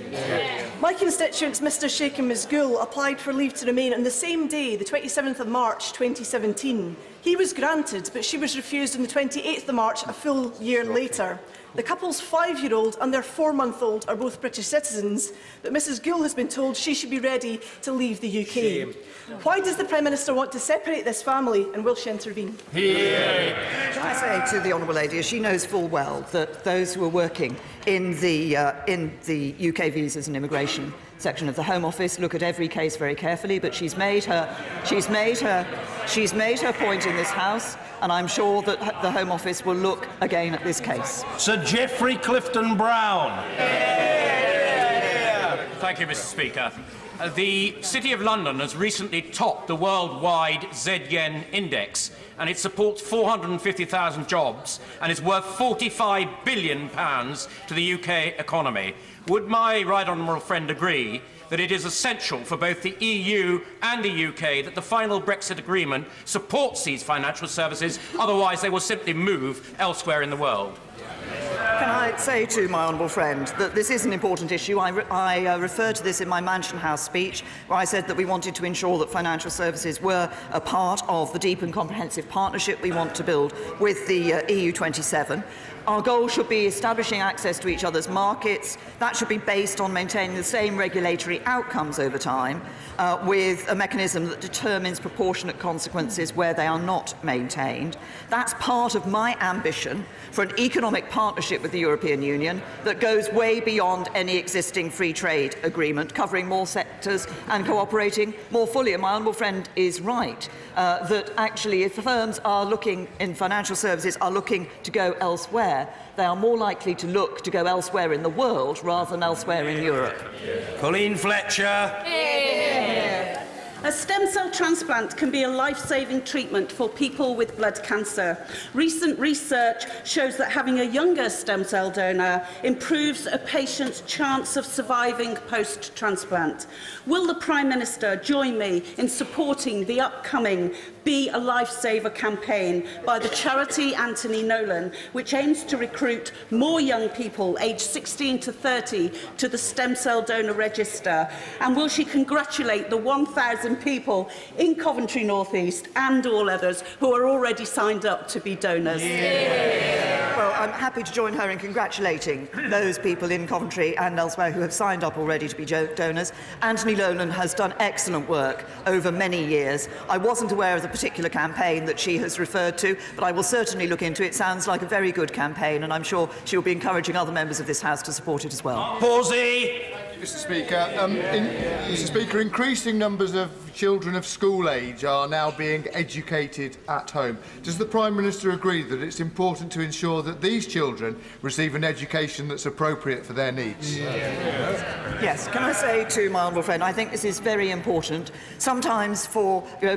[SPEAKER 18] My constituents, Mr. Sheikh and Ms Gould, applied for leave to remain on the same day, the 27th of March 2017. He was granted, but she was refused on the 28th of March, a full year later. The couple's 5-year-old and their 4-month-old are both British citizens, but Mrs Gould has been told she should be ready to leave the UK. Shame. Why does the Prime Minister want to separate this family, and will she intervene?
[SPEAKER 5] Can I say to the Honourable Lady, as she knows full well that those who are working in the UK visas and immigration section of the Home Office look at every case very carefully, but she's made her point in this House, and I'm sure that the Home Office will look again at this case.
[SPEAKER 1] Sir Geoffrey Clifton-Brown.
[SPEAKER 19] Thank you, Mr. Speaker. The City of London has recently topped the worldwide Z-Yen index, and it supports 450,000 jobs and is worth £45 billion to the UK economy. Would my right honourable friend agree that it is essential for both the EU and the UK that the final Brexit agreement supports these financial services, otherwise they will simply move elsewhere in the world?
[SPEAKER 5] Can I say to my honourable friend that this is an important issue? I referred to this in my Mansion House speech, where I said that we wanted to ensure that financial services were a part of the deep and comprehensive partnership we want to build with the EU27. Our goal should be establishing access to each other's markets. That should be based on maintaining the same regulatory outcomes over time, with a mechanism that determines proportionate consequences where they are not maintained. That's part of my ambition for an economic partnership with the European Union that goes way beyond any existing free trade agreement, covering more sectors and cooperating more fully. And my honourable friend is right that actually if firms are looking in financial services are looking to go elsewhere, they are more likely to look to go elsewhere in the world rather than elsewhere in Europe.
[SPEAKER 20] Colleen Fletcher.
[SPEAKER 21] Yeah. A stem cell transplant can be a life-saving treatment for people with blood cancer. Recent research shows that having a younger stem cell donor improves a patient's chance of surviving post-transplant. Will the Prime Minister join me in supporting the upcoming Be a Lifesaver campaign by the charity Anthony Nolan, which aims to recruit more young people aged 16 to 30 to the stem cell donor register? And will she congratulate the 1,000 people in Coventry North East and all others who are already signed up to be donors?
[SPEAKER 5] Well, I'm happy to join her in congratulating those people in Coventry and elsewhere who have signed up already to be donors. Anthony Nolan has done excellent work over many years. I wasn't aware of the particular campaign that she has referred to, but I will certainly look into it. Sounds like a very good campaign, and I'm sure she will be encouraging other members of this House to support it as well.
[SPEAKER 20] Pawsey.
[SPEAKER 22] Mr. Speaker, increasing numbers of children of school age are now being educated at home. Does the Prime Minister agree that it's important to ensure that these children receive an education that's appropriate for their needs?
[SPEAKER 5] Yes. Can I say to my honourable friend, I think this is very important. Sometimes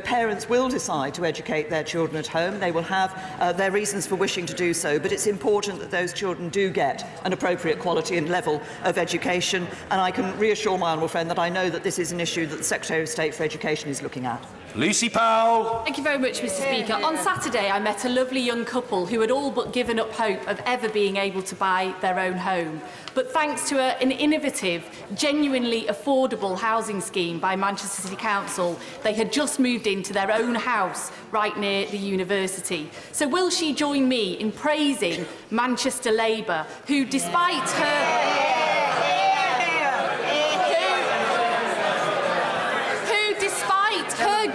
[SPEAKER 5] parents will decide to educate their children at home. They will have their reasons for wishing to do so, but it's important that those children do get an appropriate quality and level of education, and I can reassure my honourable friend that I know that this is an issue that the Secretary of State for Education is looking at.
[SPEAKER 20] Lucy Powell.
[SPEAKER 23] Thank you very much, Mr. Speaker. On Saturday, I met a lovely young couple who had all but given up hope of ever being able to buy their own home. But thanks to an innovative, genuinely affordable housing scheme by Manchester City Council, they had just moved into their own house right near the university. So will she join me in praising Manchester Labour, who, despite her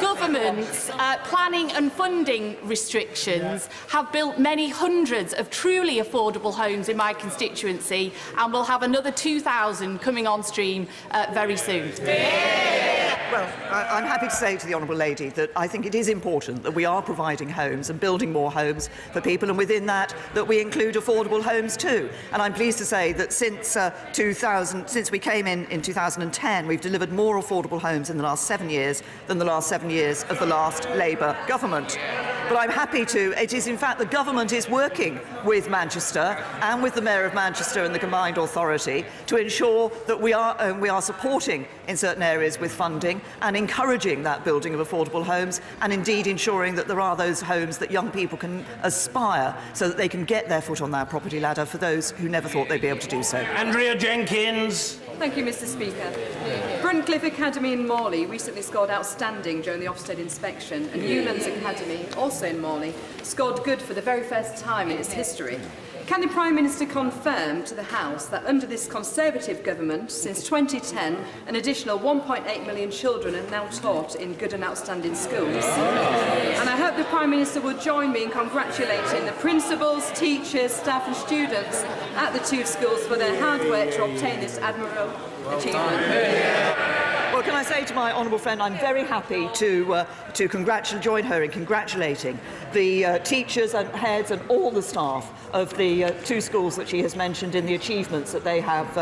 [SPEAKER 23] government's planning and funding restrictions have built many hundreds of truly affordable homes in my constituency, and we'll have another 2,000 coming on stream very soon.
[SPEAKER 5] Well, I'm happy to say to the Honourable Lady that I think it is important that we are providing homes and building more homes for people, and within that we include affordable homes too. And I'm pleased to say that since we came in 2010, we've delivered more affordable homes in the last 7 years than the last 7 years of the last Labour government. But I'm happy to. It is, in fact, the government is working with Manchester and with the Mayor of Manchester and the Combined Authority to ensure that we are supporting in certain areas with funding and encouraging that building of affordable homes, and indeed ensuring that there are those homes that young people can aspire so that they can get their foot on that property ladder for those who never thought they'd be able to do so.
[SPEAKER 20] Andrea Jenkins.
[SPEAKER 24] Thank you, Mr. Speaker. Bruncliffe Academy in Morley recently scored outstanding during the Ofsted inspection, and Newlands Academy, also in Morley, scored good for the very first time in its history. Can the Prime Minister confirm to the House that under this Conservative government, since 2010, an additional 1.8 million children are now taught in good and outstanding schools? And I hope the Prime Minister will join me in congratulating the principals, teachers, staff and students at the two schools for their hard work to obtain this admirable achievement.
[SPEAKER 5] Well, can I say to my honourable friend, I'm very happy to join her in congratulating the teachers and heads and all the staff of the two schools that she has mentioned in the achievements that they have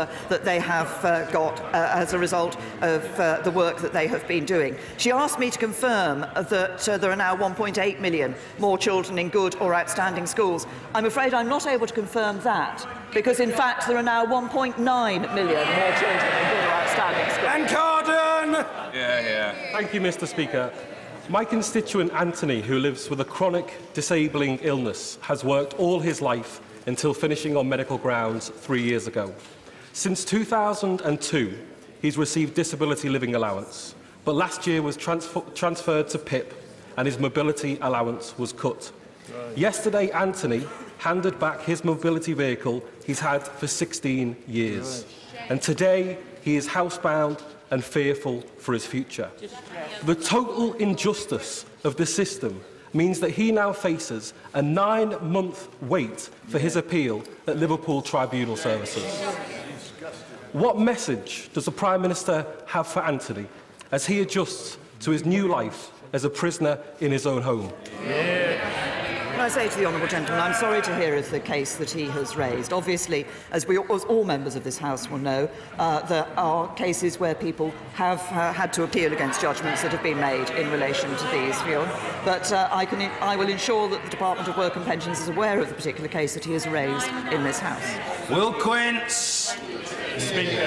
[SPEAKER 5] got as a result of the work that they have been doing. She asked me to confirm that there are now 1.8 million more children in good or outstanding schools. I'm afraid I'm not able to confirm that, because in fact there are now 1.9 million more children in good or outstanding schools.
[SPEAKER 20] And Corden!
[SPEAKER 25] Thank you, Mr. Speaker. My constituent Anthony, who lives with a chronic disabling illness, has worked all his life until finishing on medical grounds 3 years ago. Since 2002, he's received disability living allowance, but last year was transferred to PIP and his mobility allowance was cut. Right. Yesterday, Anthony handed back his mobility vehicle he's had for 16 years. Right. And today, he is housebound and fearful for his future. The total injustice of the system means that he now faces a 9-month wait for his appeal at Liverpool Tribunal Services. What message does the Prime Minister have for Anthony as he adjusts to his new life as a prisoner in his own home?
[SPEAKER 5] Can I say to the honourable gentleman, I'm sorry to hear of the case that he has raised. Obviously, as all members of this House will know, there are cases where people have had to appeal against judgments that have been made in relation to these. But I will ensure that the Department of Work and Pensions is aware of the particular case that he has raised in this House.
[SPEAKER 2] Will Quince. Speaker.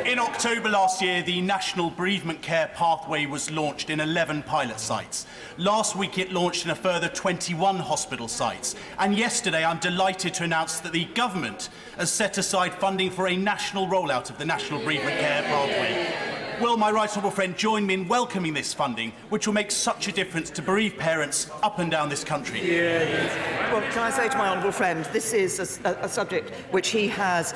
[SPEAKER 2] In October last year, the National Bereavement Care Pathway was launched in 11 pilot sites. Last week, it launched in a further 21 hospital sites. And yesterday, I'm delighted to announce that the government has set aside funding for a national rollout of the National Bereavement Care Pathway. Will my right honourable friend join me in welcoming this funding, which will make such a difference to bereaved parents up and down this country?
[SPEAKER 5] Well, can I say to my honourable friend, this is a subject which he has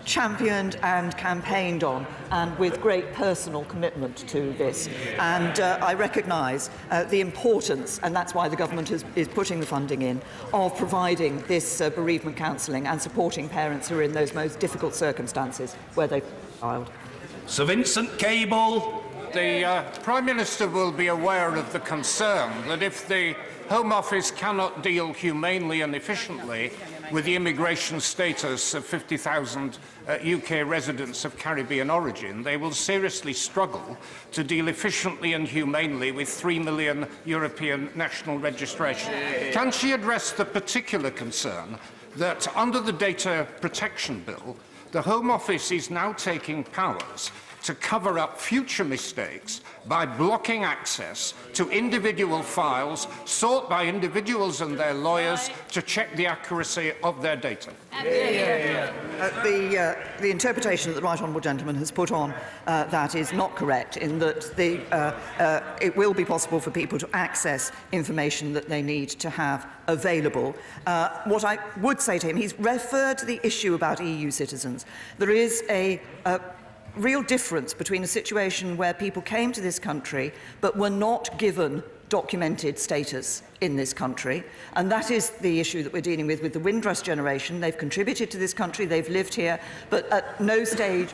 [SPEAKER 5] championed and campaigned on, and with great personal commitment to this. And I recognise the importance, and that's why the government is putting the funding in, of providing this bereavement counselling and supporting parents who are in those most difficult circumstances where they've a child.
[SPEAKER 2] Sir Vincent Cable.
[SPEAKER 3] The Prime Minister will be aware of the concern that if the Home Office cannot deal humanely and efficiently with the immigration status of 50,000 UK residents of Caribbean origin, they will seriously struggle to deal efficiently and humanely with 3 million European national registration. Can she address the particular concern that under the Data Protection Bill, the Home Office is now taking powers to cover up future mistakes by blocking access to individual files sought by individuals and their lawyers to check the accuracy of their data?
[SPEAKER 5] The interpretation that the right honourable gentleman has put on that is not correct, in that it will be possible for people to access information that they need to have available. What I would say to him, he's referred to the issue about EU citizens. There is a real difference between a situation where people came to this country but were not given documented status in this country, and that is the issue that we're dealing with the Windrush generation. They've contributed to this country, they've lived here, but at no stage,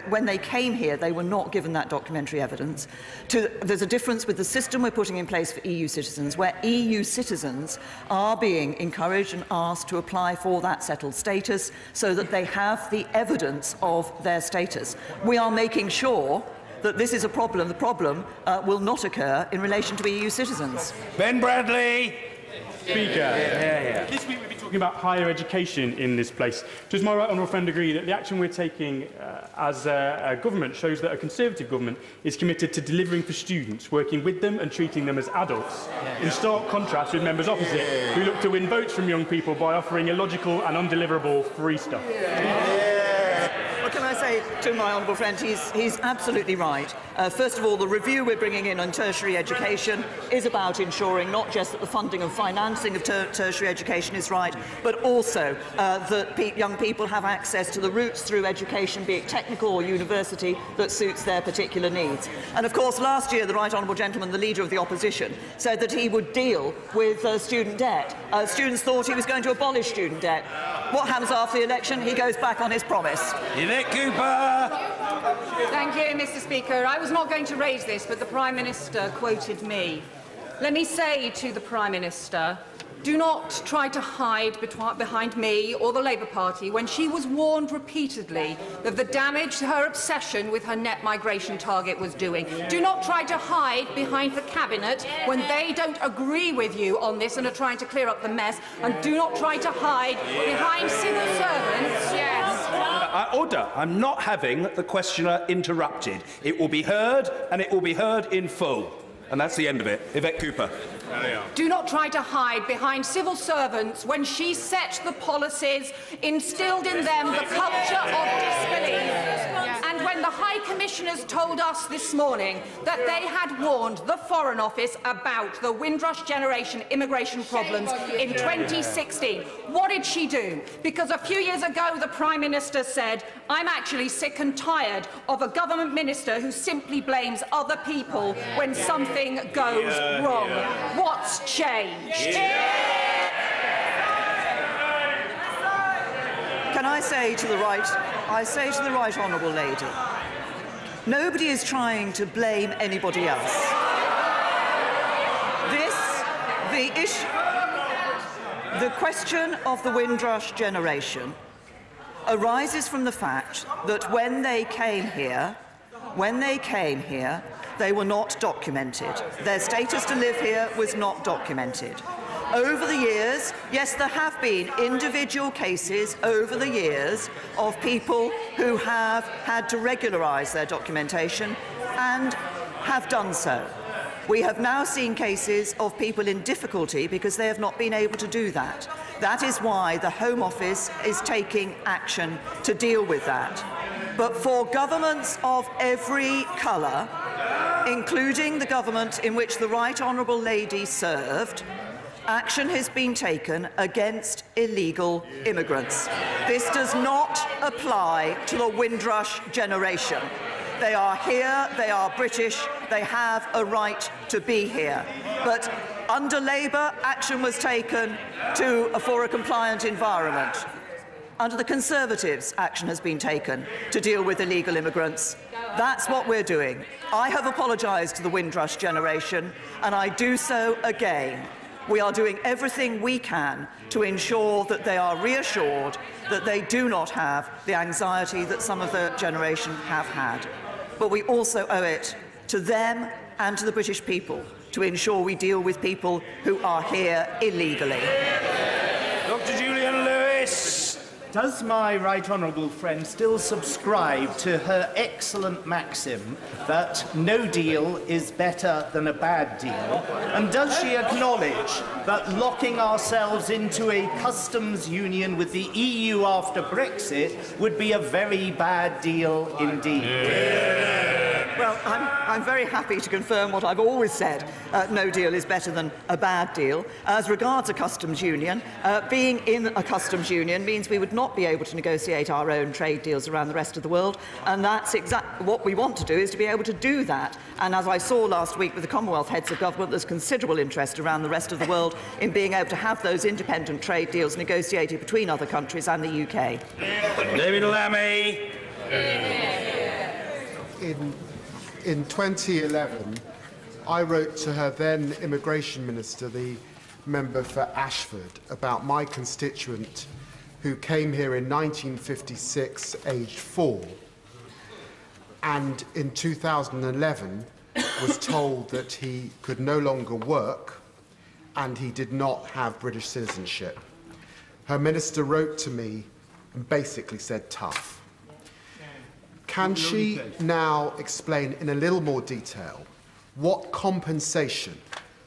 [SPEAKER 5] when they came here, they were not given that documentary evidence. There's a difference with the system we're putting in place for EU citizens, where EU citizens are being encouraged and asked to apply for that settled status so that they have the evidence of their status. We are making sure that this is a problem. The problem will not occur in relation to EU citizens.
[SPEAKER 2] Ben Bradley.
[SPEAKER 4] Speaker, this week we've been talking about higher education in this place. Does my right honourable friend agree that the action we're taking as a government shows that a Conservative government is committed to delivering for students, working with them and treating them as adults, in stark contrast with members opposite, who look to win votes from young people by offering illogical and undeliverable free stuff?
[SPEAKER 5] Well, can I say to my honourable friend, he's absolutely right. First of all, the review we're bringing in on tertiary education is about ensuring not just that the funding and financing of tertiary education is right, but also that young people have access to the routes through education, be it technical or university, that suits their particular needs. And of course, last year, the right honourable gentleman, the Leader of the Opposition, said that he would deal with student debt. Students thought he was going to abolish student debt. What happens after the election? He goes back on his promise.
[SPEAKER 2] Cooper.
[SPEAKER 24] Thank you, Mr. Speaker. I was not going to raise this, but the Prime Minister quoted me. Let me say to the Prime Minister, do not try to hide behind me or the Labour Party when she was warned repeatedly of the damage her obsession with her net migration target was doing. Do not try to hide behind the Cabinet when they don't agree with you on this and are trying to clear up the mess. And do not try to hide behind civil servants. Yes.
[SPEAKER 1] Order. I'm not having the questioner interrupted. It will be heard, and it will be heard in full. And that's the end of it. Yvette Cooper.
[SPEAKER 6] Do not try to hide behind civil servants when she set the policies, instilled in them the culture of disbelief. And when the High Commissioners told us this morning that they had warned the Foreign Office about the Windrush generation immigration problems in 2016, what did she do? Because a few years ago the Prime Minister said, I'm actually sick and tired of a government minister who simply blames other people when something goes wrong. What's changed?
[SPEAKER 5] Can I say to the right honourable lady, nobody is trying to blame anybody else. The question of the Windrush generation arises from the fact that when they came here, they were not documented. Their status to live here was not documented. Over the years, yes, there have been individual cases over the years of people who have had to regularise their documentation and have done so. We have now seen cases of people in difficulty because they have not been able to do that. That is why the Home Office is taking action to deal with that. But for governments of every colour, including the government in which the Right Honourable Lady served, action has been taken against illegal immigrants. This does not apply to the Windrush generation. They are here, they are British, they have a right to be here. But under Labour, action was taken for a compliant environment. Under the Conservatives, action has been taken to deal with illegal immigrants. That's what we're doing. I have apologised to the Windrush generation, and I do so again. We are doing everything we can to ensure that they are reassured that they do not have the anxiety that some of the generation have had. But we also owe it to them and to the British people to ensure we deal with people who are here illegally.
[SPEAKER 20] Dr. Julian Lewis.
[SPEAKER 7] Does my right honourable friend still subscribe to her excellent maxim that no deal is better than a bad deal? And does she acknowledge that locking ourselves into a customs union with the EU after Brexit would be a very bad deal indeed?
[SPEAKER 5] Well, I'm very happy to confirm what I've always said. No deal is better than a bad deal. As regards a customs union, being in a customs union means we would not be able to negotiate our own trade deals around the rest of the world, and that's exactly what we want to do, is to be able to do that. And as I saw last week with the Commonwealth heads of government, there's considerable interest around the rest of the world in being able to have those independent trade deals negotiated between other countries and the UK.
[SPEAKER 20] David Lammy.
[SPEAKER 8] In 2011, I wrote to her then Immigration Minister, the member for Ashford, about my constituent who came here in 1956, aged 4, and in 2011 was told that he could no longer work and he did not have British citizenship. Her minister wrote to me and basically said tough. Can she now explain in a little more detail what compensation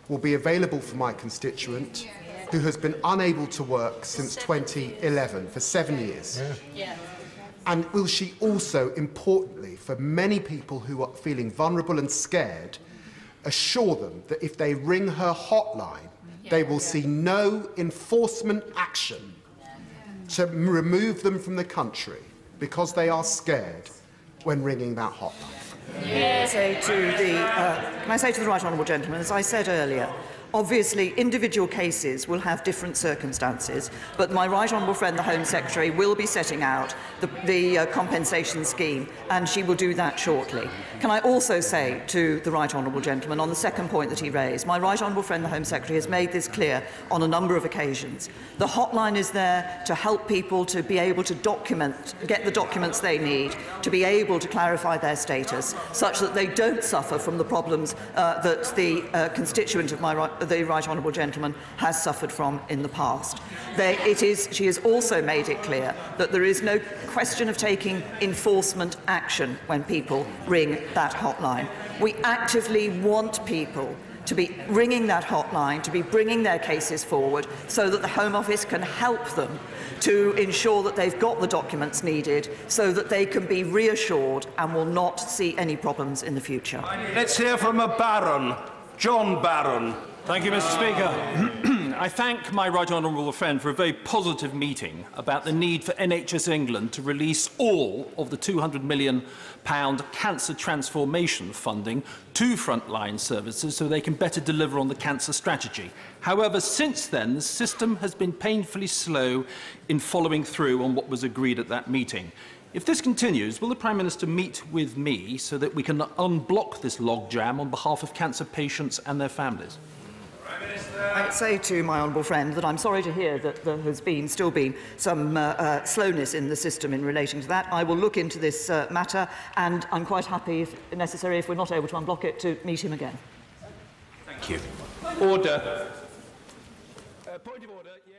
[SPEAKER 8] will be available for my constituent who has been unable to work since 2011 for 7 years? And will she also, importantly, for many people who are feeling vulnerable and scared, assure them that if they ring her hotline, they will see no enforcement action to remove them from the country because they are scared when ringing that hotline?
[SPEAKER 5] Can I say to the right honourable gentleman, as I said earlier, obviously individual cases will have different circumstances, but my right honourable friend, the Home Secretary, will be setting out the compensation scheme, and she will do that shortly. Can I also say to the right honourable gentleman, on the second point that he raised, my right honourable friend, the Home Secretary, has made this clear on a number of occasions. The hotline is there to help people to be able to get the documents they need, to be able to clarify their status, such that they don't suffer from the problems that the constituent of the Right Honourable Gentleman has suffered from in the past. She has also made it clear that there is no question of taking enforcement action when people ring that hotline. We actively want people to be ringing that hotline, to be bringing their cases forward so that the Home Office can help them to ensure that they've got the documents needed so that they can be reassured and will not see any problems in the future.
[SPEAKER 1] Let's hear from a Baron, John Barron.
[SPEAKER 9] Thank you, Mr. Speaker. I thank my right honourable friend for a very positive meeting about the need for NHS England to release all of the £200 million cancer transformation funding to frontline services so they can better deliver on the cancer strategy. However, since then, the system has been painfully slow in following through on what was agreed at that meeting. If this continues, will the Prime Minister meet with me so that we can unblock this logjam on behalf of cancer patients and their families?
[SPEAKER 5] I say to my honourable friend that I'm sorry to hear that there has still been some slowness in the system in relating to that. I will look into this matter, and I'm quite happy, if necessary, if we're not able to unblock it, to meet him again.
[SPEAKER 9] Thank you.
[SPEAKER 1] Order.
[SPEAKER 9] Point of order, yes.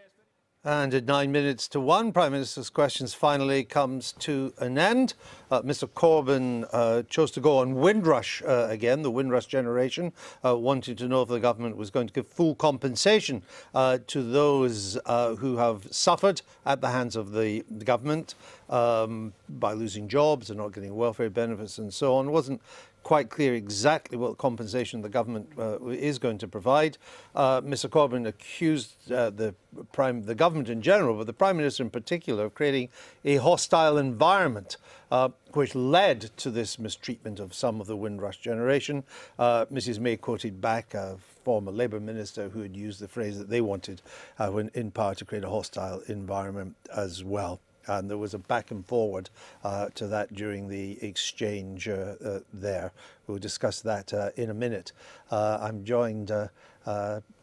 [SPEAKER 10] And at 9 minutes to 1, Prime Minister's questions finally comes to an end. Mr Corbyn chose to go on Windrush again, the Windrush generation, wanting to know if the government was going to give full compensation to those who have suffered at the hands of the government by losing jobs and not getting welfare benefits and so on. It wasn't quite clear exactly what compensation the government is going to provide. Mr Corbyn accused the government in general, but the Prime Minister in particular, of creating a hostile environment which led to this mistreatment of some of the Windrush generation. Mrs May quoted back a former Labour minister who had used the phrase that they wanted, when in power, to create a hostile environment as well. And there was a back and forward to that during the exchange there. We'll discuss that in a minute. I'm joined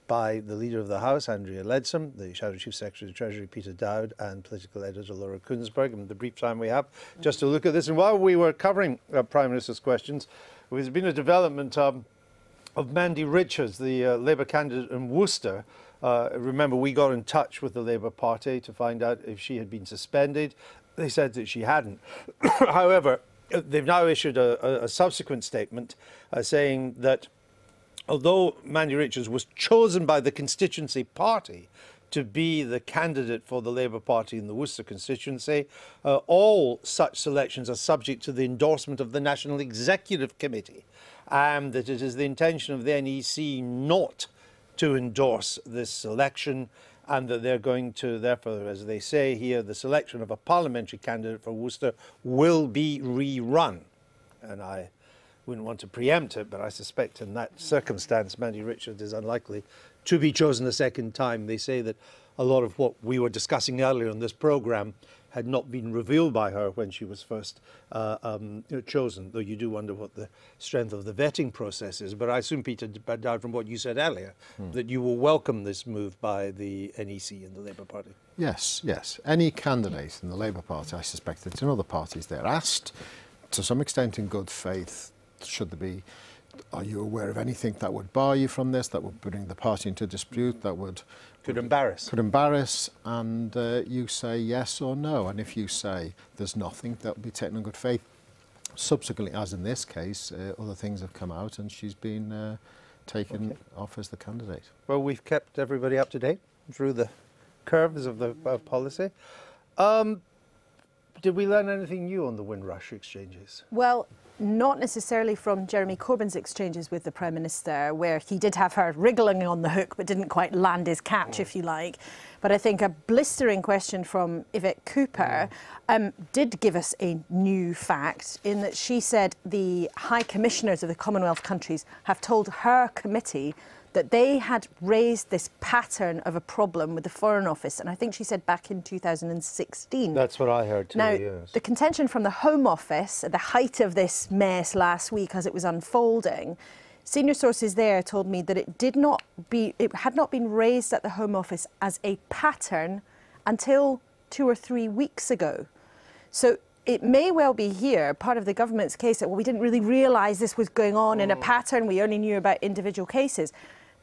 [SPEAKER 10] by the Leader of the House, Andrea Leadsom, the Shadow Chief Secretary of the Treasury, Peter Dowd, and Political Editor Laura Kuenssberg. And the brief time we have just to look at this. And while we were covering Prime Minister's questions, there's been a development of Mandy Richards, the Labour candidate in Worcester. Remember, we got in touch with the Labour Party to find out if she had been suspended. They said that she hadn't. However, they've now issued a subsequent statement saying that although Mandy Richards was chosen by the constituency party to be the candidate for the Labour Party in the Worcester constituency, all such selections are subject to the endorsement of the National Executive Committee, and that it is the intention of the NEC not to endorse this selection, and that they're going to, therefore, as they say here, the selection of a parliamentary candidate for Worcester will be rerun. And I wouldn't want to preempt it, but I suspect in that circumstance, Mandy Richards is unlikely to be chosen a second time. They say that a lot of what we were discussing earlier on this programme had not been revealed by her when she was first chosen, though you do wonder what the strength of the vetting process is. But I assume, Peter Dowd, from what you said earlier, that you will welcome this move by the NEC and the Labour Party.
[SPEAKER 11] Yes, yes. Any candidate in the Labour Party, I suspect that in other parties, they're asked, to some extent in good faith, should there be, are you aware of anything that would bar you from this, that would bring the party into dispute, that could embarrass, and you say yes or no. And if you say there's nothing, that will be taken in good faith. Subsequently, as in this case, other things have come out and she's been taken off as the candidate.
[SPEAKER 10] Well, we've kept everybody up to date through the curves of the policy. Did we learn anything new on the Windrush exchanges?
[SPEAKER 12] Well, not necessarily from Jeremy Corbyn's exchanges with the Prime Minister, where he did have her wriggling on the hook but didn't quite land his catch, if you like. But I think a blistering question from Yvette Cooper did give us a new fact, in that she said the High Commissioners of the Commonwealth countries have told her committee that they had raised this pattern of a problem with the Foreign Office, and I think she said back in 2016.
[SPEAKER 10] That's what I heard too,
[SPEAKER 12] now,
[SPEAKER 10] yes.
[SPEAKER 12] The contention from the Home Office at the height of this mess last week as it was unfolding, senior sources there told me that it had not been raised at the Home Office as a pattern until 2 or 3 weeks ago. So it may well be here part of the government's case that, well, we didn't really realise this was going on in a pattern, we only knew about individual cases.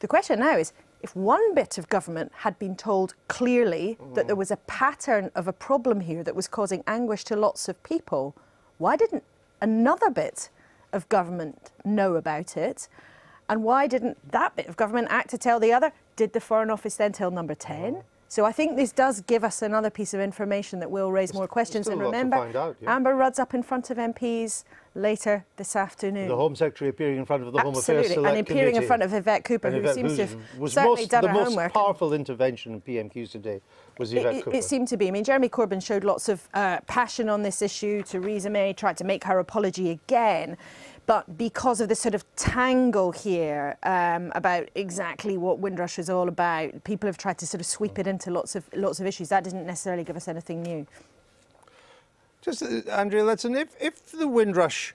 [SPEAKER 12] The question now is, if one bit of government had been told clearly that there was a pattern of a problem here that was causing anguish to lots of people, why didn't another bit of government know about it? And why didn't that bit of government act to tell the other? Did the Foreign Office then tell number 10? So I think this does give us another piece of information that will raise more questions. And remember, Amber Rudd's up in front of MPs later this afternoon.
[SPEAKER 10] The Home Secretary appearing in front of the Home Affairs Select
[SPEAKER 12] and appearing in front of Yvette Cooper, who seems to have certainly done her homework.
[SPEAKER 10] The most powerful intervention in PMQs today was Yvette Cooper.
[SPEAKER 12] It seemed to be. I mean, Jeremy Corbyn showed lots of passion on this issue. Theresa May tried to make her apology again. But because of this sort of tangle here about exactly what Windrush is all about, people have tried to sort of sweep it into lots of issues. That didn't necessarily give us anything new.
[SPEAKER 10] Just, Andrea Letson, if the Windrush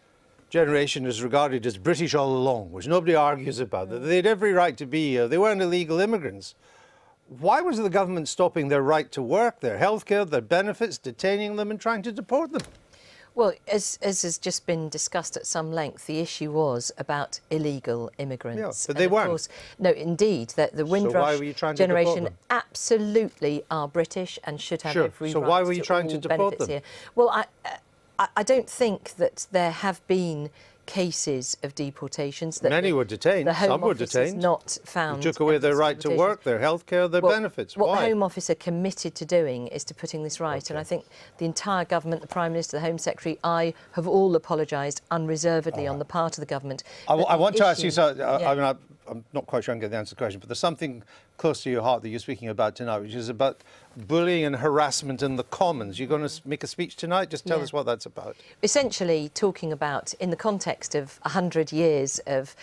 [SPEAKER 10] generation is regarded as British all along, which nobody argues about, that they had every right to be here, they weren't illegal immigrants, why was the government stopping their right to work, their healthcare, their benefits, detaining them and trying to deport them?
[SPEAKER 13] Well, as has just been discussed at some length, the issue was about illegal immigrants.
[SPEAKER 10] Yeah, but they weren't.
[SPEAKER 13] Course, no, indeed, that the Windrush generation absolutely are British and should have every right
[SPEAKER 10] So why were you trying to deport them?
[SPEAKER 13] Here. Well, I don't think that there have been cases of deportations. That
[SPEAKER 10] many were detained. Some were detained.
[SPEAKER 13] Not found.
[SPEAKER 10] You took away their right to work, their healthcare, their benefits.
[SPEAKER 13] What the Home Office are committed to doing is to putting this right. And I think the entire government, the Prime Minister, the Home Secretary, I have all apologised unreservedly on the part of the government.
[SPEAKER 10] I want to ask you, I'm not quite sure I'm getting the answer to the question, but there's something close to your heart that you're speaking about tonight, which is about bullying and harassment in the Commons. You're going to make a speech tonight? Just tell us what that's about.
[SPEAKER 13] Essentially talking about, in the context of 100 years of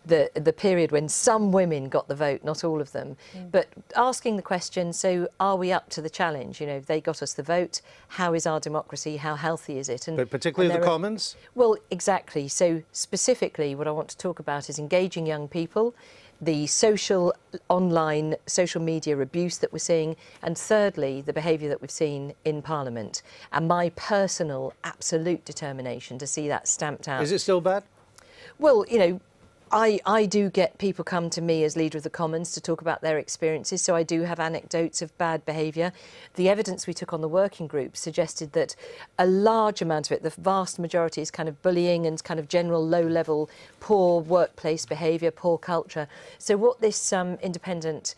[SPEAKER 13] the period when some women got the vote, not all of them, but asking the question, so are we up to the challenge? You know, they got us the vote. How is our democracy? How healthy is it?
[SPEAKER 10] But particularly the Commons?
[SPEAKER 13] Well, exactly. So specifically what I want to talk about is engaging young people, the online social media abuse that we're seeing, and thirdly, the behaviour that we've seen in Parliament, and my personal absolute determination to see that stamped out.
[SPEAKER 10] Is it still bad?
[SPEAKER 13] Well, you know, I do get people come to me as Leader of the Commons to talk about their experiences, so I do have anecdotes of bad behaviour. The evidence we took on the working group suggested that a large amount of it, the vast majority, is kind of bullying and kind of general low-level, poor workplace behaviour, poor culture. So what this independent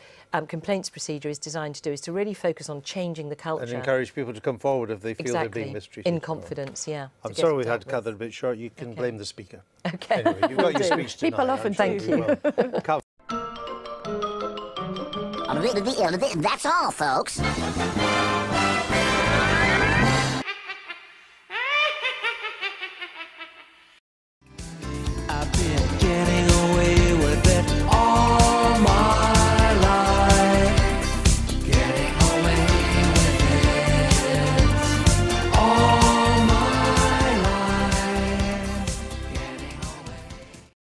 [SPEAKER 13] complaints procedure is designed to do is to really focus on changing the culture.
[SPEAKER 10] And encourage people to come forward if they feel they're being mistreated.
[SPEAKER 13] In confidence, yeah.
[SPEAKER 10] I'm sorry we had to cut it a bit short. You can blame the Speaker.
[SPEAKER 13] OK.
[SPEAKER 10] Anyway, you've got your speech tonight.
[SPEAKER 12] People often thank you.
[SPEAKER 14] That's all, folks.